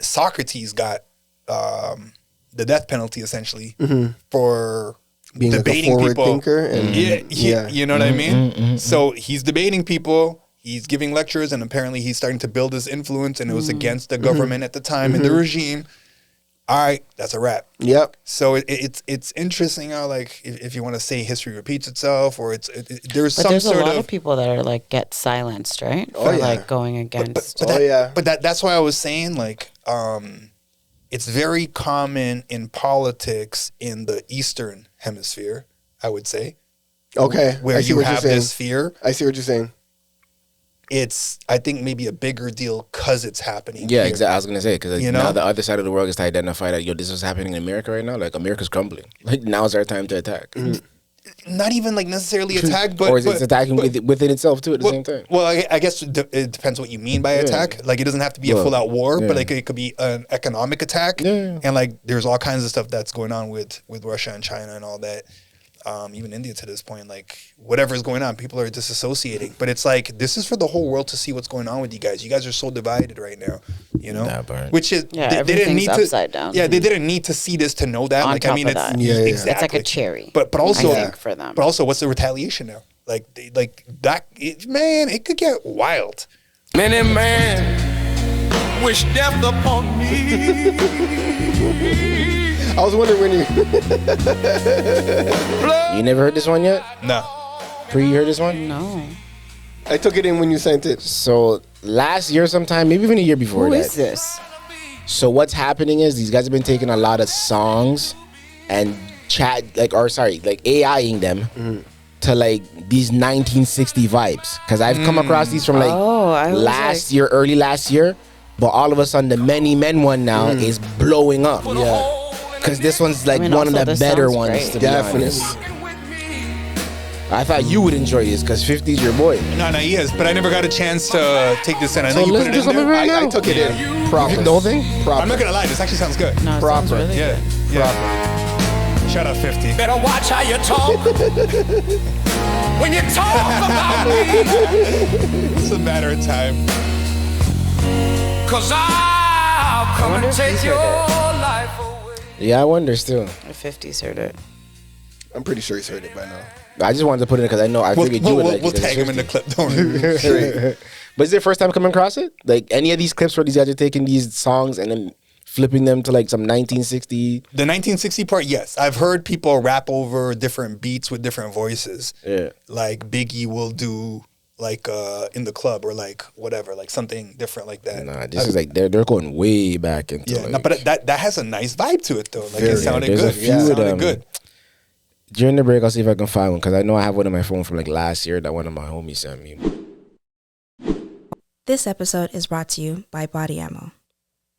Socrates got the death penalty essentially for being debating like a forward people. Thinker and, you know what I mean? So he's debating people. He's giving lectures, and apparently he's starting to build his influence, and it was against the government at the time and the regime. All right, that's a wrap. Yep. So it's interesting how like if you want to say history repeats itself, or there's But some there's a sort lot of people that are like get silenced, right? Oh, For yeah. like going against. But that's why I was saying like it's very common in politics in the Eastern Hemisphere, I would say. Okay. Where you have this fear. I see what you're saying. It's, I think, maybe a bigger deal because it's happening. Yeah, here. exactly. I was gonna say because You know? now the other side of the world is to identify that this is happening in America right now. Like America's crumbling. Like now's our time to attack. Not even like necessarily attack, but or is it attacking within itself too at the same time? Well, I guess it depends what you mean by attack. Like it doesn't have to be a full out war, but like it could be an economic attack. Yeah. And like there's all kinds of stuff that's going on with Russia and China and all that. Even India to this point, like whatever is going on, people are disassociating. But it's like this is for the whole world to see what's going on with you guys. You guys are so divided right now, you know. Which is they didn't need upside down. Yeah, they didn't need to see this to know that. On like top I mean, of it's that. exactly. It's like a cherry. But also, I think, for them. But also, what's the retaliation now? Like man, it could get wild. Many man wish death upon me. I was wondering when you... You never heard this one yet? No. Pree, you heard this one? No. I took it in when you sent it. So last year sometime, maybe even a year before Who that. is this? So what's happening is these guys have been taking a lot of songs and AIing them to like these 1960 vibes. Because I've come across these from early last year. But all of a sudden, the Many Men one now is blowing up. Yeah. Because this one's like one of the better ones, to be honest. I thought you would enjoy this because 50's your boy. No, he is. But I never got a chance to take this in. I know So you put listen it to in something there. right now. I took it in. Proper. The whole thing? Proper. I'm not gonna lie. This actually sounds good. No, it sounds really good. Yeah. Shout out 50. Better watch how you talk when you talk about me. It's a matter of time. 'Cause I'll come and take your life away. Yeah, I wonder still. The 50s heard it. I'm pretty sure he's heard it by now. I just wanted to put it in because I know I figured you would like it. We'll tag him in the clip. Don't worry. But is it your first time coming across it? Like any of these clips where these guys are taking these songs and then flipping them to like some 1960? The 1960 part, yes. I've heard people rap over different beats with different voices. Yeah. Like Biggie will do like in the club or like whatever, like something different like that. Nah, this is like they're going way back into yeah. like, No, but that has a nice vibe to it though. Like Very, it sounded there's good. a few It of sounded them. good. During the break, I'll see if I can find one because I know I have one on my phone from like last year that one of my homies sent me. This episode is brought to you by Body Ammo.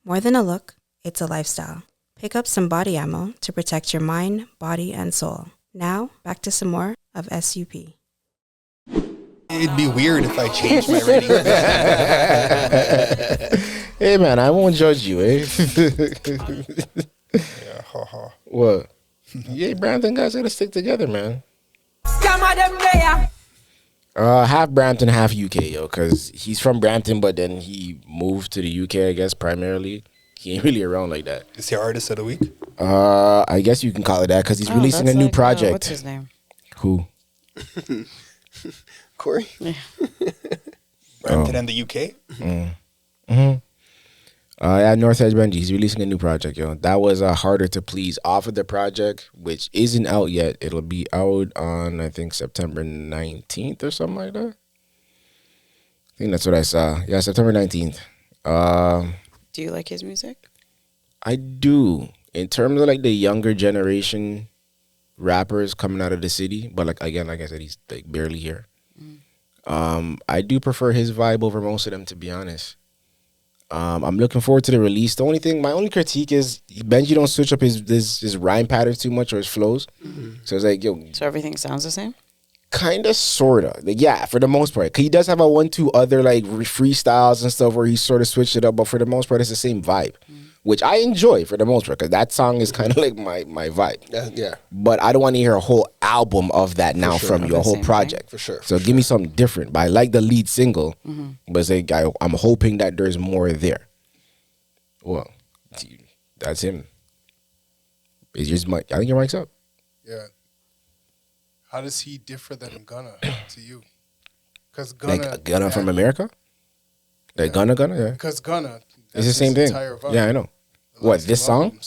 More than a look, it's a lifestyle. Pick up some body ammo to protect your mind, body, and soul. Now, back to some more of SUP. It'd be weird if I changed my rating. Hey man, I won't judge you, eh? Yeah, haha. What? Yeah, Brampton guys gotta stick together, man. Half Brampton, half UK, yo, because he's from Brampton, but then he moved to the UK, I guess, primarily. He ain't really around like that. Is he Artist of the Week? I guess you can call it that because he's releasing a new project. What's his name? Who? Corey? Brampton and the UK? Yeah, Northside Benji, he's releasing a new project, yo. That was Harder to Please off of the project, which isn't out yet. It'll be out on, I think, September 19th or something like that. I think that's what I saw. Yeah, September 19th. Do you like his music? I do. In terms of like the younger generation rappers coming out of the city, but like again, like I said, he's like barely here. I do prefer his vibe over most of them, to be honest. I'm looking forward to the release. The only thing, my only critique is Benji don't switch up his rhyme patterns too much or his flows. So it's like, yo. So everything sounds the same? Kind of, sort of. Like, yeah, for the most part. 'Cause he does have a 1-2 other like freestyles and stuff where he sort of switched it up, but for the most part, it's the same vibe. Which I enjoy for the most part, because that song is kind of like my vibe. Yeah. But I don't want to hear a whole album of that now from you, a whole project. For sure. So give me something different. But I like the lead single, but it's like, I'm hoping that there's more there. Well, that's him. Is yours mic? I think your mic's up. Yeah. How does he differ than Gunna to you? Because Gunna, like Gunna from America? Like Gunna, yeah. Because Gunna, it's the same thing. Yeah, I know. What, this song?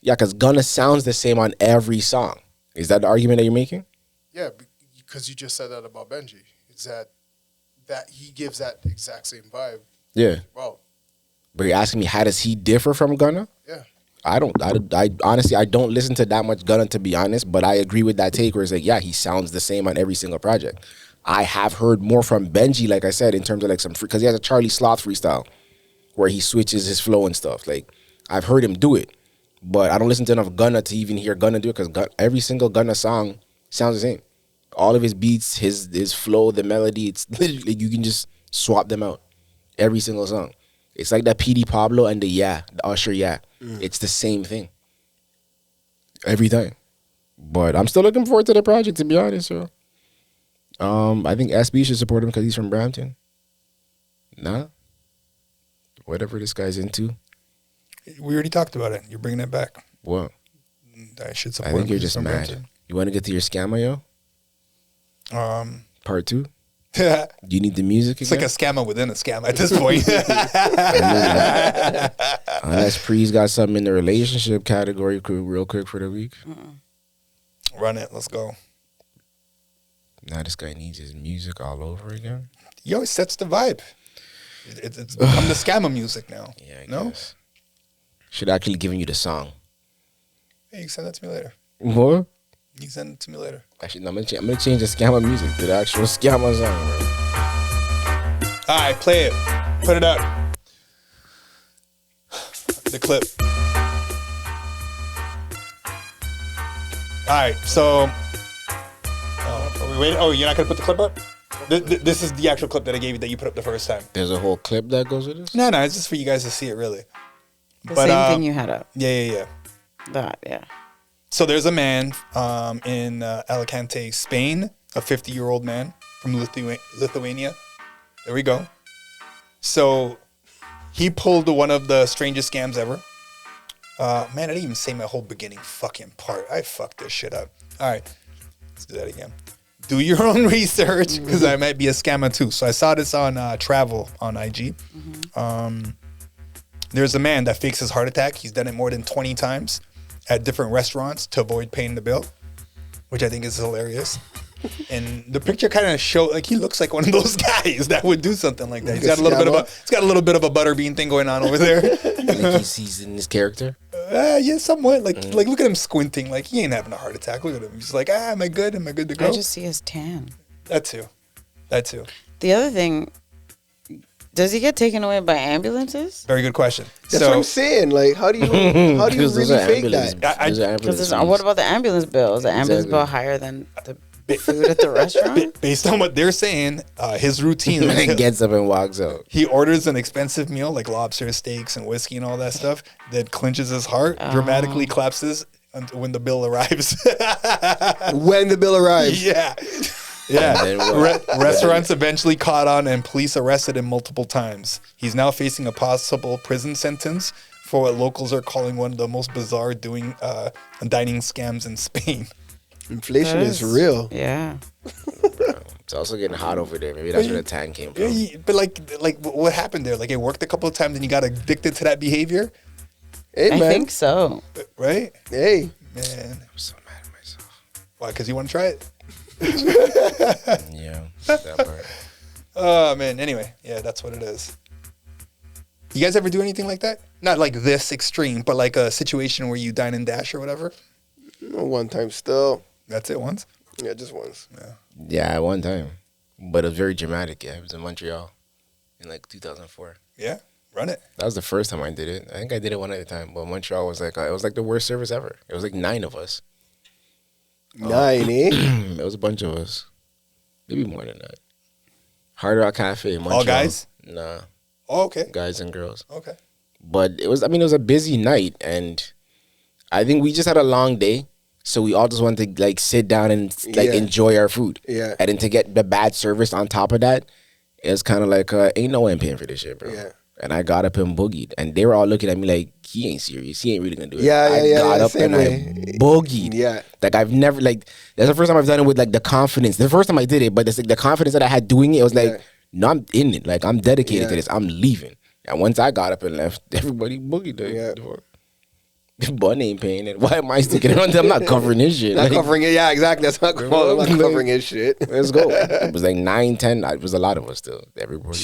Yeah, because Gunna sounds the same on every song. Is that the argument that you're making? Yeah, because you just said that about Benji. It's that he gives that exact same vibe. Yeah. Wow. But you're asking me, how does he differ from Gunna? Yeah. I honestly, I don't listen to that much Gunna, to be honest, but I agree with that take where it's like, yeah, he sounds the same on every single project. I have heard more from Benji, like I said, in terms of like some because he has a Charlie Sloth freestyle where he switches his flow and stuff. Like, I've heard him do it, but I don't listen to enough Gunna to even hear Gunna do it because every single Gunna song sounds the same. All of his beats, his flow, the melody, it's literally like you can just swap them out. Every single song. It's like that PD Pablo and the Usher It's the same thing. Every time. But I'm still looking forward to the project, to be honest, yo. I think SB should support him because he's from Brampton. Nah. Whatever this guy's into. We already talked about it. You're bringing it back. What? I should support I think him you're just mad. Brampton. You want to get to your scammer, yo? Part 2? Do you need the music again? It's like a scammer within a scam at this point. Unless Pree's got something in the relationship category real quick for the week. Run it. Let's go. Now this guy needs his music all over again. He always sets the vibe. It's become the scammer music now. Yeah, I guess. Should actually giving you the song. Hey, you can send that to me later. What? You can send it to me later. Actually, no, I'm gonna change the scammer music to the actual scammer song, bro. All right, play it. Put it up. The clip. All right, so. Are we waiting? Oh, you're not gonna put the clip up? This is the actual clip that I gave you that you put up the first time. There's a whole clip that goes with this? No, it's just for you guys to see it, really. The same thing you had up. Yeah. That, yeah. So there's a man in Alicante, Spain, a 50-year-old man from Lithuania. There we go. So he pulled one of the strangest scams ever. Man, I didn't even say my whole beginning fucking part. I fucked this shit up. All right, let's do that again. Do your own research because I might be a scammer too. So I saw this on Travel on IG. There's a man that fakes his heart attack. He's done it more than 20 times at different restaurants to avoid paying the bill, which I think is hilarious. And the picture kind of show like he looks like one of those guys that would do something like that. He's got a little bit of a butterbean thing going on over there. Like he's in his character. Yeah, somewhat. Like look at him squinting. Like he ain't having a heart attack. Look at him. He's like, am I good? Am I good to go? I just see his tan. That too. The other thing. Does he get taken away by ambulances? Very good question. That's what I'm saying. Like, how do you really fake that? What about the ambulance bill? Is the ambulance bill higher than the food at the restaurant? Based on what they're saying, his routine. He gets up and walks out. He orders an expensive meal like lobster, steaks, and whiskey and all that stuff. That clenches his heart, dramatically collapses when the bill arrives. When the bill arrives. Yeah. Yeah, restaurants eventually caught on and police arrested him multiple times. He's now facing a possible prison sentence for what locals are calling one of the most bizarre dining scams in Spain. Inflation is real. Yeah. It's also getting hot over there. Maybe that's where the tan came from. Yeah, but like what happened there? Like it worked a couple of times and you got addicted to that behavior? Hey, man. I think so. Right? Hey. Man. I'm so mad at myself. Why? Because you want to try it? Yeah, that part. Oh, man. Anyway, yeah, that's what it is. You guys ever do anything like that? Not like this extreme, but like a situation where you dine and dash or whatever? One time still. That's it once? Yeah, just once. Yeah, one time. But it was very dramatic. Yeah, it was in Montreal in like 2004. Yeah, run it. That was the first time I did it. I think I did it one other time, but Montreal was like, it was like the worst service ever. It was like 9 of us. 9, eh? It was a bunch of us. Maybe more than that. Hard Rock Cafe in Montreal. All guys? Nah. Oh, okay. Guys and girls. Okay. But it was a busy night, and I think we just had a long day, so we all just wanted to like sit down and like enjoy our food. Yeah. And then to get the bad service on top of that, it's kind of like ain't no one paying for this shit, bro. Yeah. And I got up and boogied, and they were all looking at me like, he ain't serious. He ain't really gonna do it. Yeah, I got up and I boogied. Yeah. Like I've never that's the first time I've done it with like the confidence. The first time I did it, but it's like the confidence that I had doing it was like, no, I'm in it. Like I'm dedicated to this. I'm leaving. And once I got up and left, everybody boogied. The bun ain't paying it. Why am I sticking it on them? I'm not covering his shit. Not covering it. Yeah, exactly. That's not, I'm not covering his shit. Let's go. It was like 9, 10. It was a lot of us still. Everybody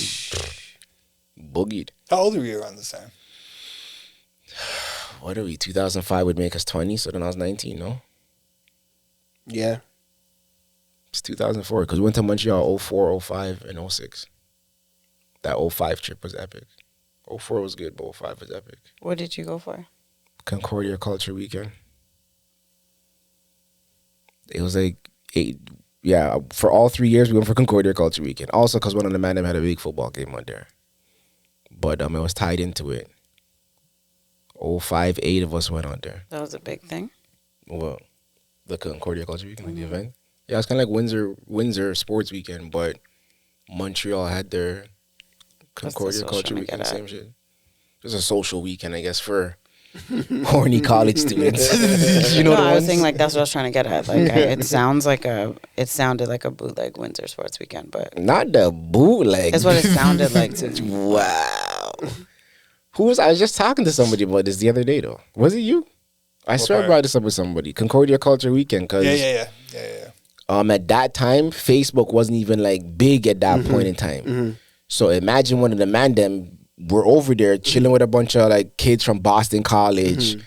boogied. How old were you around this time? What are we? 2005 would make us 20, so then I was 19, no? Yeah. It's 2004, because we went to Montreal 04, 05, and 06. That 05 trip was epic. 04 was good, but 05 was epic. What did you go for? Concordia Culture Weekend. It was like for all 3 years we went for Concordia Culture Weekend. Also because one of the man them had a big football game on there. But it was tied into it. 05, 8 of us went on there. That was a big thing? Well, the Concordia Culture Weekend, the event. Yeah, it's kind of like Windsor Sports Weekend, but Montreal had their Concordia Culture Weekend, same shit. It was a social weekend, I guess, for horny college students. You know what I was saying? Like that's what I was trying to get at. Like it sounded like a bootleg Windsor Sports Weekend, but not the bootleg. That's what it sounded like to me. Wow. I was just talking to somebody about this the other day though. Was it you? I swear I brought this up with somebody. Concordia Culture Weekend. Cause Yeah. At that time, Facebook wasn't even like big at that point in time. Mm-hmm. So imagine one of the man them were over there chilling with a bunch of like kids from Boston College.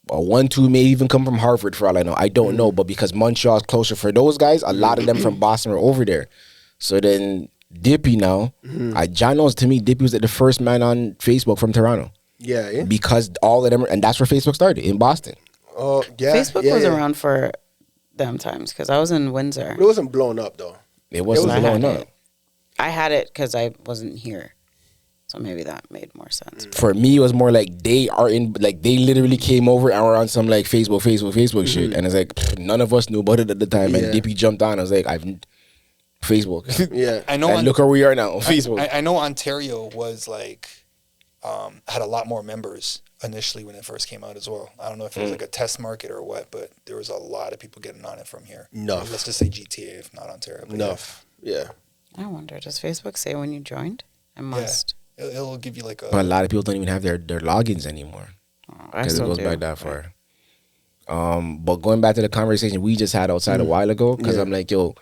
Or 1, 2 may even come from Harvard for all I know. I don't know, but because Montreal's closer for those guys, a lot of them from Boston were over there. So then Dippy now, John knows to me, Dippy was the first man on Facebook from Toronto. Yeah. Because all of them, and that's where Facebook started, in Boston. Oh, yeah. Facebook was around for them times because I was in Windsor. But it wasn't blown up though. It wasn't blown up. I had it because I wasn't here. So maybe that made more sense. For me, it was more like they literally came over and were on some like Facebook shit. And it's like, none of us knew about it at the time. And Dippy jumped on. I was like, Facebook. Yeah. I know. And look where we are now, Facebook. I know Ontario was like, had a lot more members initially when it first came out as well. I don't know if it was like a test market or what, but there was a lot of people getting on it from here. Enough. Let's just say GTA, if not Ontario. Enough. Yeah. I wonder, does Facebook say when you joined? It must. Yeah. It'll give you like a... But a lot of people don't even have their logins anymore. Because it goes back that far. But going back to the conversation we just had outside a while ago, because I'm like, yo,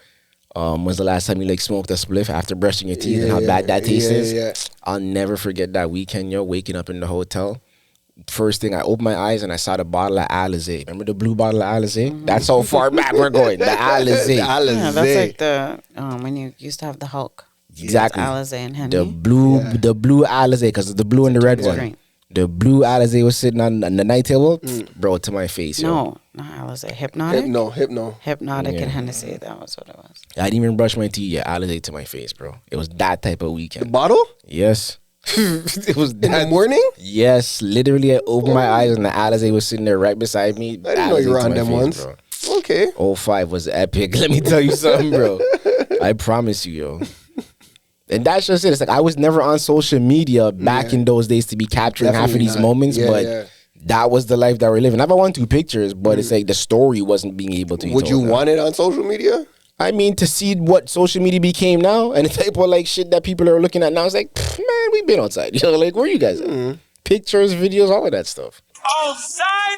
when's the last time you like smoked a spliff after brushing your teeth and how bad that taste is? Yeah. I'll never forget that weekend, yo, waking up in the hotel. First thing, I opened my eyes and I saw the bottle of Alizé. Remember the blue bottle of Alizé? That's how far back we're going. The Alizé. Yeah, that's like the when you used to have the Hulk. Exactly. Alizé and Henny. The blue Alizé, because the blue and the red one. Green. The blue Alizé was sitting on the night table, bro, to my face. No, not Alizé. Hypnotic? Hypno. Hypnotic and Hennessy. That was what it was. I didn't even brush my teeth yet. Alizé to my face, bro. It was that type of weekend. The bottle? Yes. It was that. In the morning? Yes. Literally, I opened my eyes and the Alizé was sitting there right beside me. I didn't know you were on them ones. Bro. Okay. 05 was epic. Let me tell you something, bro. I promise you, yo. And that's just it. It's like I was never on social media back in those days to be capturing half of these moments, but that was the life that we're living. I have 1, 2 pictures, but it's like the story wasn't being able to be Would told you want it on social media? I mean, to see what social media became now and the type of like shit that people are looking at now, it's like, man, we've been outside. You know, like, where you guys at? Pictures, videos, all of that stuff. Outside,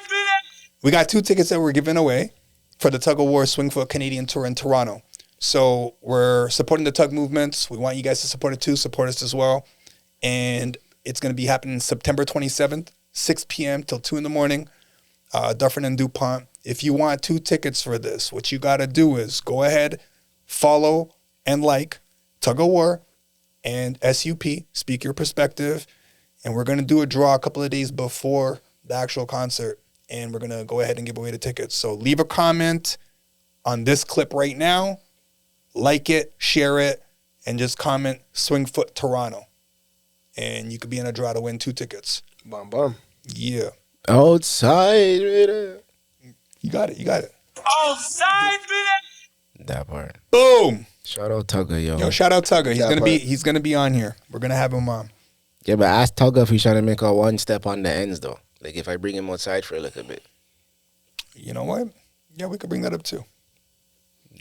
we got 2 tickets that we're giving away for the Tug of War Swingfoot Canadian Tour in Toronto. So we're supporting the tug movements. We want you guys to support it too. Support us as well. And it's going to be happening September 27th, 6 p.m. till 2 in the morning, Dufferin and DuPont. If you want 2 tickets for this, what you got to do is go ahead, follow and like Tug of War and SUP, Speak Your Perspective. And we're going to do a draw a couple of days before the actual concert. And we're going to go ahead and give away the tickets. So leave a comment on this clip right now. Like it, share it, and just comment Swingfoot Toronto. And you could be in a draw to win 2 tickets. Bum, bum. Yeah. Outside. You got it. outside, That part. Boom. Shout out Tugger, yo. Yo, shout out Tugger. He's gonna be on here. We're gonna have him on. Yeah, but ask Tugger if he's trying to make a 1 step on the ends though. Like if I bring him outside for a little bit. You know what? Yeah, we could bring that up too.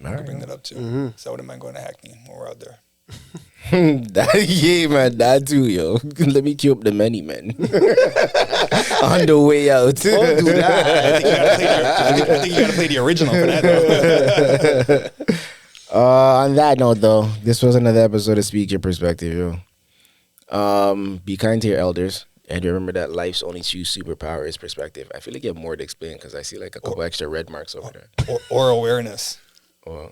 Bring that up too. So I wouldn't mind going to Hackney when we're out there. Yeah, man, that too, yo. Let me cue up the many men on the way out. Don't do that. I think you gotta play the original for that. Though. On that note, though, this was another episode of Speak Your Perspective, yo. Be kind to your elders, and remember that life's only 2 superpower is perspective. I feel like you have more to explain because I see like a couple extra red marks over there. Or awareness. Well,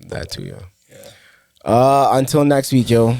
that too, yo. Yeah. Until next week, yo.